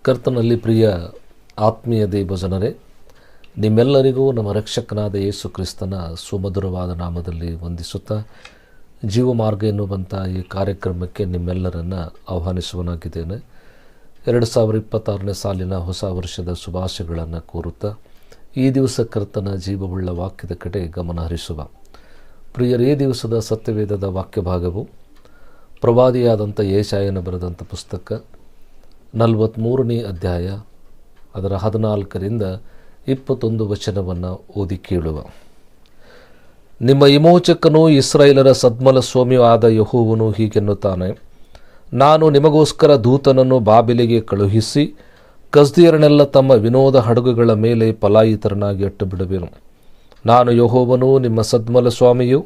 ಕರ್ತನಲ್ಲಿ ಪ್ರಿಯ ಆತ್ಮೀಯ ದೇವಜನರೇ, ನಿಮ್ಮೆಲ್ಲರಿಗೂ ನಮ್ಮ ರಕ್ಷಕನಾದ ಯೇಸು ಕ್ರಿಸ್ತನ ಸುಮಧುರವಾದ ನಾಮದಲ್ಲಿ ವಂದಿಸುತ್ತಾ ಜೀವಮಾರ್ಗ ಎನ್ನುವಂಥ ಈ ಕಾರ್ಯಕ್ರಮಕ್ಕೆ ನಿಮ್ಮೆಲ್ಲರನ್ನು ಆಹ್ವಾನಿಸುವನಾಗಿದ್ದೇನೆ. 2026ನೇ ಸಾಲಿನ ಹೊಸ ವರ್ಷದ ಶುಭಾಶಯಗಳನ್ನು ಕೋರುತ್ತಾ ಈ ದಿವಸ ಕರ್ತನ ಜೀವವುಳ್ಳ ವಾಕ್ಯದ ಕಡೆ ಗಮನ ಹರಿಸುವ ಪ್ರಿಯರೇ, ದಿವಸದ ಸತ್ಯವೇದದ ವಾಕ್ಯ ಭಾಗವು ಪ್ರವಾದಿಯಾದಂಥ ಯೆಶಾಯನ ಬರೆದಂಥ ಪುಸ್ತಕ 43ನೇ ಅಧ್ಯಾಯ ಅದರ 14ರಿಂದ 21 ವಚನವನ್ನು ಓದಿ ಕೇಳುವ. ನಿಮ್ಮ ವಿಮೋಚಕನೂ ಇಸ್ರಾಯೇಲರ ಸದ್ಮಲ ಸ್ವಾಮಿಯೂ ಆದ ಯೆಹೋವನು ಹೀಗೆನ್ನುತ್ತಾನೆ, ನಾನು ನಿಮಗೋಸ್ಕರ ದೂತನನ್ನು ಬಾಬೆಲಿಗೆ ಕಳುಹಿಸಿ ಕಸ್ದೀಯರನ್ನೆಲ್ಲ ತಮ್ಮ ವಿನೋದ ಹಡಗುಗಳ ಮೇಲೆ ಪಲಾಯಿತರನಾಗಿ ಅಟ್ಟು ಬಿಡುವೆನು. ನಾನು ಯೆಹೋವನು, ನಿಮ್ಮ ಸದ್ಮಲ ಸ್ವಾಮಿಯು,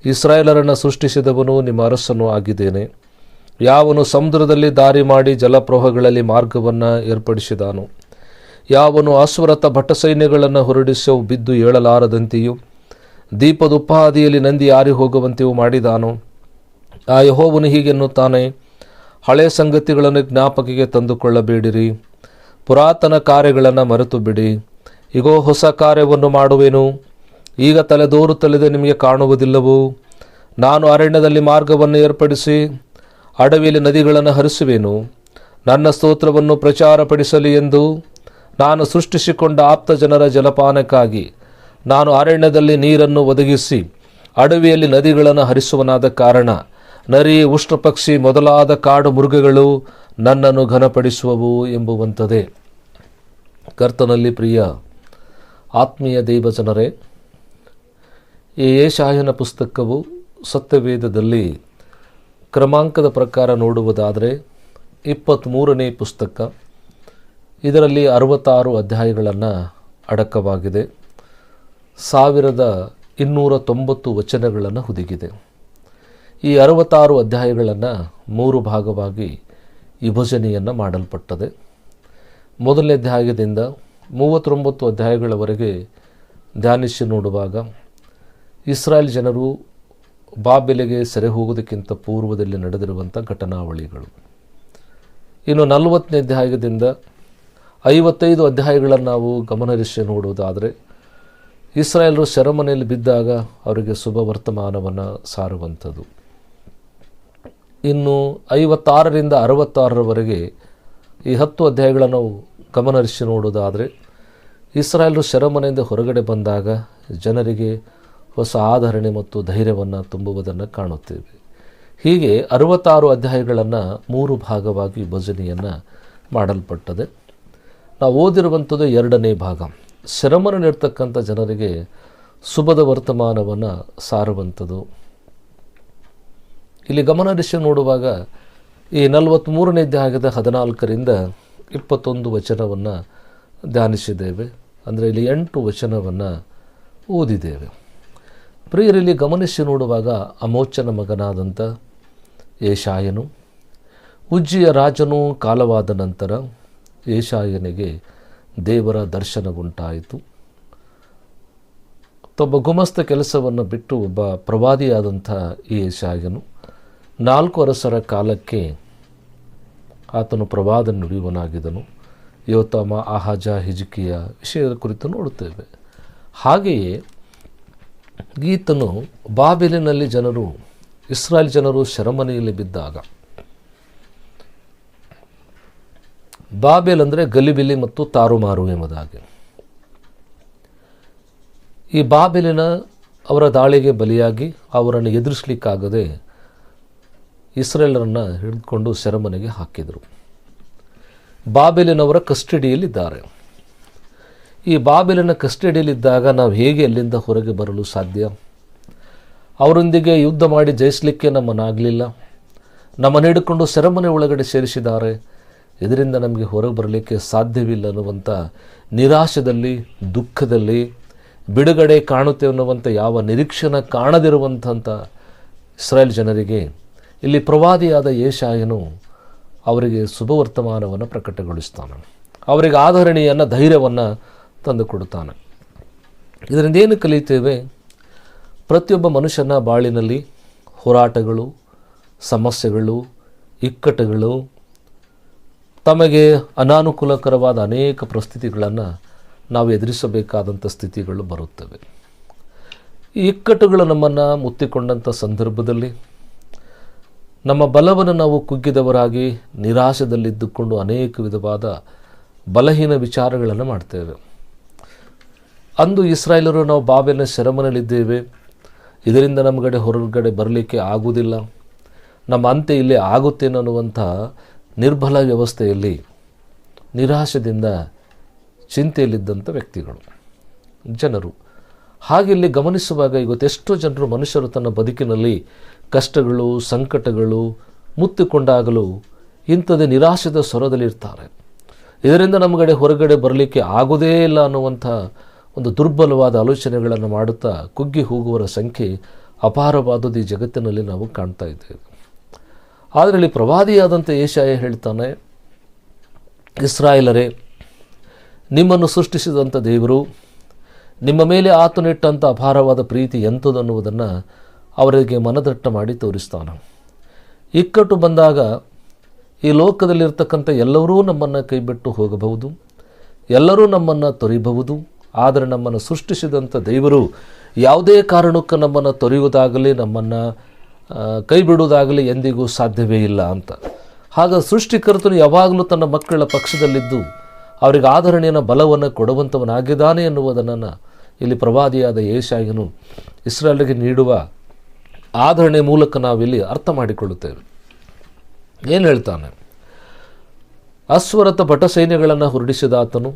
ಇಸ್ರಾಯೇಲರನ್ನು ಸೃಷ್ಟಿಸಿದವನು, ನಿಮ್ಮ ಅರಸನೂ ಆಗಿದ್ದೇನೆ. ಯಾವನು ಸಮುದ್ರದಲ್ಲಿ ದಾರಿ ಮಾಡಿ ಜಲಪ್ರವಾಹಗಳಲ್ಲಿ ಮಾರ್ಗವನ್ನು ಏರ್ಪಡಿಸಿದಾನು, ಯಾವನು ಅಶ್ವರಥ ಭಟ್ಟಸೈನ್ಯಗಳನ್ನು ಹೊರಡಿಸಿ ಬಿದ್ದು ಏಳಲಾರದಂತೆಯೂ ದೀಪದ ಉಪಾದಿಯಲ್ಲಿ ನಂದಿ ಆರಿ ಹೋಗುವಂತೆಯೂ ಮಾಡಿದಾನು, ಆ ಯೆಹೋವನು ಹೀಗೆನ್ನುತ್ತಾನೆ, ಹಳೆಯ ಸಂಗತಿಗಳನ್ನು ಜ್ಞಾಪಕಕ್ಕೆ ತಂದುಕೊಳ್ಳಬೇಡಿರಿ, ಪುರಾತನ ಕಾರ್ಯಗಳನ್ನು ಮರೆತು ಬಿಡಿ. ಈಗೋ ಹೊಸ ಕಾರ್ಯವನ್ನು ಮಾಡುವೆನು, ಈಗ ತಲೆದೋರುತ್ತಲಿದೆ, ನಿಮಗೆ ಕಾಣುವುದಿಲ್ಲವೋ? ನಾನು ಅರಣ್ಯದಲ್ಲಿ ಮಾರ್ಗವನ್ನು ಏರ್ಪಡಿಸಿ ಅಡವಿಯಲ್ಲಿ ನದಿಗಳನ್ನು ಹರಿಸುವೆನು. ನನ್ನ ಸ್ತೋತ್ರವನ್ನು ಪ್ರಚಾರಪಡಿಸಲಿ ಎಂದು ನಾನು ಸೃಷ್ಟಿಸಿಕೊಂಡ ಆಪ್ತ ಜನರ ಜಲಪಾನಕ್ಕಾಗಿ ನಾನು ಅರಣ್ಯದಲ್ಲಿ ನೀರನ್ನು ಒದಗಿಸಿ ಅಡವಿಯಲ್ಲಿ ನದಿಗಳನ್ನು ಹರಿಸುವನಾದ ಕಾರಣ ನರಿ, ಉಷ್ಟ್ರಪಕ್ಷಿ ಮೊದಲಾದ ಕಾಡು ಮೃಗಗಳು ನನ್ನನ್ನು ಘನಪಡಿಸುವವು ಎಂಬುವಂಥದ್ದೇ. ಕರ್ತನಲ್ಲಿ ಪ್ರಿಯ ಆತ್ಮೀಯ ದೇವಜನರೇ, ಈ ಯೆಶಾಯನ ಪುಸ್ತಕವು ಸತ್ಯವೇದದಲ್ಲಿ ಕ್ರಮಾಂಕದ ಪ್ರಕಾರ ನೋಡುವುದಾದರೆ 23ನೇ ಪುಸ್ತಕ. ಇದರಲ್ಲಿ 66 ಅಧ್ಯಾಯಗಳನ್ನು ಅಡಕವಾಗಿದೆ. 1290 ವಚನಗಳನ್ನು ಹುದುಗಿದೆ. ಈ 66 ಅಧ್ಯಾಯಗಳನ್ನು 3 ಭಾಗವಾಗಿ ವಿಭಜನೆಯನ್ನು ಮಾಡಲ್ಪಟ್ಟದೆ. ಮೊದಲನೇ ಅಧ್ಯಾಯದಿಂದ 39 ಅಧ್ಯಾಯಗಳವರೆಗೆ ಧ್ಯಾನಿಸಿ ನೋಡುವಾಗ ಇಸ್ರಾಯೇಲ್ ಜನರು ಬಾಬೆಲಿಗೆ ಸೆರೆ ಹೋಗುವುದಕ್ಕಿಂತ ಪೂರ್ವದಲ್ಲಿ ನಡೆದಿರುವಂಥ ಘಟನಾವಳಿಗಳು. ಇನ್ನು 40ನೇ ಅಧ್ಯಾಯದಿಂದ 55 ಅಧ್ಯಾಯಗಳನ್ನು ನಾವು ಗಮನಹರಿಸಿ ನೋಡುವುದಾದರೆ ಇಸ್ರಾಯೇಲರು ಸೆರೆಮನೆಯಲ್ಲಿ ಬಿದ್ದಾಗ ಅವರಿಗೆ ಶುಭ ವರ್ತಮಾನವನ್ನು ಸಾರುವಂಥದ್ದು. ಇನ್ನು 56ರಿಂದ 66ರವರೆಗೆ ಈ 10 ಅಧ್ಯಾಯಗಳನ್ನು ನಾವು ಗಮನಹರಿಸಿ ನೋಡುವುದಾದರೆ ಇಸ್ರಾಯೇಲರು ಸೆರೆಮನೆಯಿಂದ ಹೊರಗಡೆ ಬಂದಾಗ ಜನರಿಗೆ ಹೊಸ ಆಧರಣೆ ಮತ್ತು ಧೈರ್ಯವನ್ನು ತುಂಬುವುದನ್ನು ಕಾಣುತ್ತೇವೆ. ಹೀಗೆ 66 ಅಧ್ಯಾಯಗಳನ್ನು 3 ಭಾಗವಾಗಿ ವಿಭಜನೆಯನ್ನು ಮಾಡಲ್ಪಟ್ಟದೆ. ನಾವು ಓದಿರುವಂಥದ್ದು 2ನೇ ಭಾಗ, ಸೆರೆಮನೆಯಲ್ಲಿರ್ತಕ್ಕಂಥ ಜನರಿಗೆ ಶುಭದ ವರ್ತಮಾನವನ್ನು ಸಾರುವಂಥದ್ದು. ಇಲ್ಲಿ ಗಮನಹರಿಸಿ ನೋಡುವಾಗ ಈ 43ನೇ ಅಧ್ಯಾಯದ 14ರಿಂದ 21 ವಚನವನ್ನು ಧ್ಯಾನಿಸಿದ್ದೇವೆ. ಅಂದರೆ ಇಲ್ಲಿ 8 ವಚನವನ್ನು ಓದಿದ್ದೇವೆ. ಪ್ರಿಯರಲ್ಲಿ ಗಮನಿಸಿ ನೋಡುವಾಗ ಅಮೋಚನ ಮಗನಾದಂಥ ಯೆಶಾಯನು, ಉಜ್ಜಿಯ ರಾಜನು ಕಾಲವಾದ ನಂತರ ಯೆಶಾಯನಿಗೆ ದೇವರ ದರ್ಶನವುಂಟಾಯಿತು. ಒಬ್ಬ ಗುಮಸ್ತ ಕೆಲಸವನ್ನು ಬಿಟ್ಟು ಒಬ್ಬ ಪ್ರವಾದಿಯಾದಂಥ ಈ ಯೆಶಾಯನು 4 ಅರಸರ ಕಾಲಕ್ಕೆ ಆತನು ಪ್ರವಾದ ನುಡಿಯುವನಾಗಿದ್ದನು. ಯೋತಾಮ, ಆಹಾಜ, ಹಿಜ್ಕೀಯ ವಿಷಯದ ಕುರಿತು ನೋಡುತ್ತೇವೆ. ಹಾಗೆಯೇ ಈತನು ಬಾಬೆಲಿನಲ್ಲಿ ಇಸ್ರಾಯೇಲ್ ಜನರು ಸೆರೆಮನೆಯಲ್ಲಿ ಬಿದ್ದಾಗ, ಬಾಬೆಲ್ ಅಂದರೆ ಗಲಿಬಿಲಿ ಮತ್ತು ತಾರುಮಾರು ಎಂಬುದಾಗಿ, ಈ ಬಾಬೆಲಿನ ಅವರ ದಾಳಿಗೆ ಬಲಿಯಾಗಿ ಅವರನ್ನು ಎದುರಿಸಲಿಕ್ಕಾಗದೆ ಇಸ್ರಾಯೇಲರನ್ನು ಹಿಡಿದುಕೊಂಡು ಸೆರೆಮನೆಗೆ ಹಾಕಿದರು. ಬಾಬೆಲಿನವರ ಕಸ್ಟಡಿಯಲ್ಲಿದ್ದಾರೆ. ಈ ಬಾಬೆಲಿನ ಕಸ್ಟಡಿಯಲ್ಲಿದ್ದಾಗ ನಾವು ಹೇಗೆ ಅಲ್ಲಿಂದ ಹೊರಗೆ ಬರಲು ಸಾಧ್ಯ? ಅವರೊಂದಿಗೆ ಯುದ್ಧ ಮಾಡಿ ಜಯಿಸಲಿಕ್ಕೆ ನಮ್ಮನ್ನಾಗಲಿಲ್ಲ, ನಮ್ಮನ್ನು ಹಿಡ್ಕೊಂಡು ಸೆರೆಮನೆ ಒಳಗಡೆ ಸೇರಿಸಿದ್ದಾರೆ, ಇದರಿಂದ ನಮಗೆ ಹೊರಗೆ ಬರಲಿಕ್ಕೆ ಸಾಧ್ಯವಿಲ್ಲ ಅನ್ನುವಂಥ ನಿರಾಶೆಯಲ್ಲಿ, ದುಃಖದಲ್ಲಿ, ಬಿಡುಗಡೆ ಕಾಣುತ್ತೆ ಅನ್ನುವಂಥ ಯಾವ ನಿರೀಕ್ಷೆನ ಕಾಣದಿರುವಂಥ ಇಸ್ರಾಯೇಲ್ ಜನರಿಗೆ ಇಲ್ಲಿ ಪ್ರವಾದಿಯಾದ ಯೆಶಾಯನು ಅವರಿಗೆ ಶುಭವರ್ತಮಾನವನ್ನು ಪ್ರಕಟಗೊಳಿಸ್ತಾನೆ. ಅವರಿಗೆ ಆಧರಣೆಯನ್ನು, ಧೈರ್ಯವನ್ನು ತಂದುಕೊಡುತ್ತಾನೆ. ಇದರಿಂದ ಏನು ಕಲಿತೇವೆ? ಪ್ರತಿಯೊಬ್ಬ ಮನುಷ್ಯನ ಬಾಳಿನಲ್ಲಿ ಹೋರಾಟಗಳು, ಸಮಸ್ಯೆಗಳು, ಇಕ್ಕಟ್ಟುಗಳು, ತಮಗೆ ಅನಾನುಕೂಲಕರವಾದ ಅನೇಕ ಪರಿಸ್ಥಿತಿಗಳನ್ನು ನಾವು ಎದುರಿಸಬೇಕಾದಂಥ ಸ್ಥಿತಿಗಳು ಬರುತ್ತವೆ. ಈ ಇಕ್ಕಟ್ಟುಗಳು ನಮ್ಮನ್ನು ಮುತ್ತಿಕೊಂಡಂಥ ಸಂದರ್ಭದಲ್ಲಿ ನಮ್ಮ ಬಲವನ್ನು ನಾವು ಕುಗ್ಗಿದವರಾಗಿ ನಿರಾಶೆದಲ್ಲಿದ್ದುಕೊಂಡು ಅನೇಕ ವಿಧವಾದ ಬಲಹೀನ ವಿಚಾರಗಳನ್ನು ಮಾಡ್ತೇವೆ. ಅಂದು ಇಸ್ರಾಯೇಲರು ನಾವು ಬಾಬೆಲಿನ ಸೆರೆಮನೆಯಲ್ಲಿದ್ದೇವೆ, ಇದರಿಂದ ನಮ್ಮಗಡೆ ಹೊರಗಡೆ ಬರಲಿಕ್ಕೆ ಆಗುವುದಿಲ್ಲ, ನಮ್ಮ ಅಂತ್ಯ ಇಲ್ಲೇ ಆಗುತ್ತೇನೋ ಅನ್ನುವಂಥ ನಿರ್ಬಲ ವ್ಯವಸ್ಥೆಯಲ್ಲಿ ನಿರಾಶೆಯಿಂದ ಚಿಂತೆಯಲ್ಲಿದ್ದಂಥ ವ್ಯಕ್ತಿಗಳು ಜನರು. ಹಾಗೆ ಇಲ್ಲಿ ಗಮನಿಸುವಾಗ ಇವತ್ತೆಷ್ಟೋ ಜನರು ಮನುಷ್ಯರು ತನ್ನ ಬದುಕಿನಲ್ಲಿ ಕಷ್ಟಗಳು ಸಂಕಟಗಳು ಮುತ್ತಿಕೊಂಡಾಗಲೂ ಇಂಥದ್ದೇ ನಿರಾಶೆದ ಸ್ವರದಲ್ಲಿರ್ತಾರೆ. ಇದರಿಂದ ನಮ್ಮಗಡೆ ಹೊರಗಡೆ ಬರಲಿಕ್ಕೆ ಆಗೋದೇ ಇಲ್ಲ ಅನ್ನುವಂಥ ಒಂದು ದುರ್ಬಲವಾದ ಆಲೋಚನೆಗಳನ್ನು ಮಾಡುತ್ತಾ ಕುಗ್ಗಿ ಹೋಗುವವರ ಸಂಖ್ಯೆ ಅಪಾರವಾದದ್ದು ಈ ಜಗತ್ತಿನಲ್ಲಿ ನಾವು ಕಾಣ್ತಾ ಇದ್ದೇವೆ. ಆದರೆ ಇಲ್ಲಿ ಪ್ರವಾದಿಯಾದಂಥ ಯೆಶಾಯ ಹೇಳ್ತಾನೆ, ಇಸ್ರಾಯೇಲರೇ, ನಿಮ್ಮನ್ನು ಸೃಷ್ಟಿಸಿದಂಥ ದೇವರು, ನಿಮ್ಮ ಮೇಲೆ ಆತನಿಟ್ಟಂಥ ಅಪಾರವಾದ ಪ್ರೀತಿ ಎಂಥದನ್ನುವುದನ್ನು ಅವರಿಗೆ ಮನದಟ್ಟ ಮಾಡಿ ತೋರಿಸ್ತಾನೆ. ಇಕ್ಕಟ್ಟು ಬಂದಾಗ ಈ ಲೋಕದಲ್ಲಿರ್ತಕ್ಕಂಥ ಎಲ್ಲರೂ ನಮ್ಮನ್ನು ಕೈಬಿಟ್ಟು ಹೋಗಬಹುದು, ಎಲ್ಲರೂ ನಮ್ಮನ್ನು ತೊರೆಯಬಹುದು. ಆದರೆ ನಮ್ಮನ್ನು ಸೃಷ್ಟಿಸಿದಂಥ ದೇವರು ಯಾವುದೇ ಕಾರಣಕ್ಕೂ ನಮ್ಮನ್ನು ತೊರೆಯುವುದಾಗಲಿ ನಮ್ಮನ್ನು ಕೈ ಬಿಡುವುದಾಗಲಿ ಎಂದಿಗೂ ಸಾಧ್ಯವೇ ಇಲ್ಲ ಅಂತ. ಹಾಗ ಸೃಷ್ಟಿಕರ್ತನು ಯಾವಾಗಲೂ ತನ್ನ ಮಕ್ಕಳ ಪಕ್ಷದಲ್ಲಿದ್ದು ಅವರಿಗೆ ಆಧರಣೆಯ ಬಲವನ್ನು ಕೊಡುವಂಥವನಾಗಿದ್ದಾನೆ ಎನ್ನುವುದನ್ನು ಇಲ್ಲಿ ಪ್ರವಾದಿಯಾದ ಯೆಶಾಯನು ಇಸ್ರಾಯೇಲಿಗೆ ನೀಡುವ ಆಧರಣೆ ಮೂಲಕ ನಾವಿಲ್ಲಿ ಅರ್ಥ ಮಾಡಿಕೊಳ್ಳುತ್ತೇವೆ. ಏನು ಹೇಳ್ತಾನೆ? ಅಶ್ವರಥ ಭಟ ಸೈನ್ಯಗಳನ್ನು ಹೊರಡಿಸಿದ ಆತನು,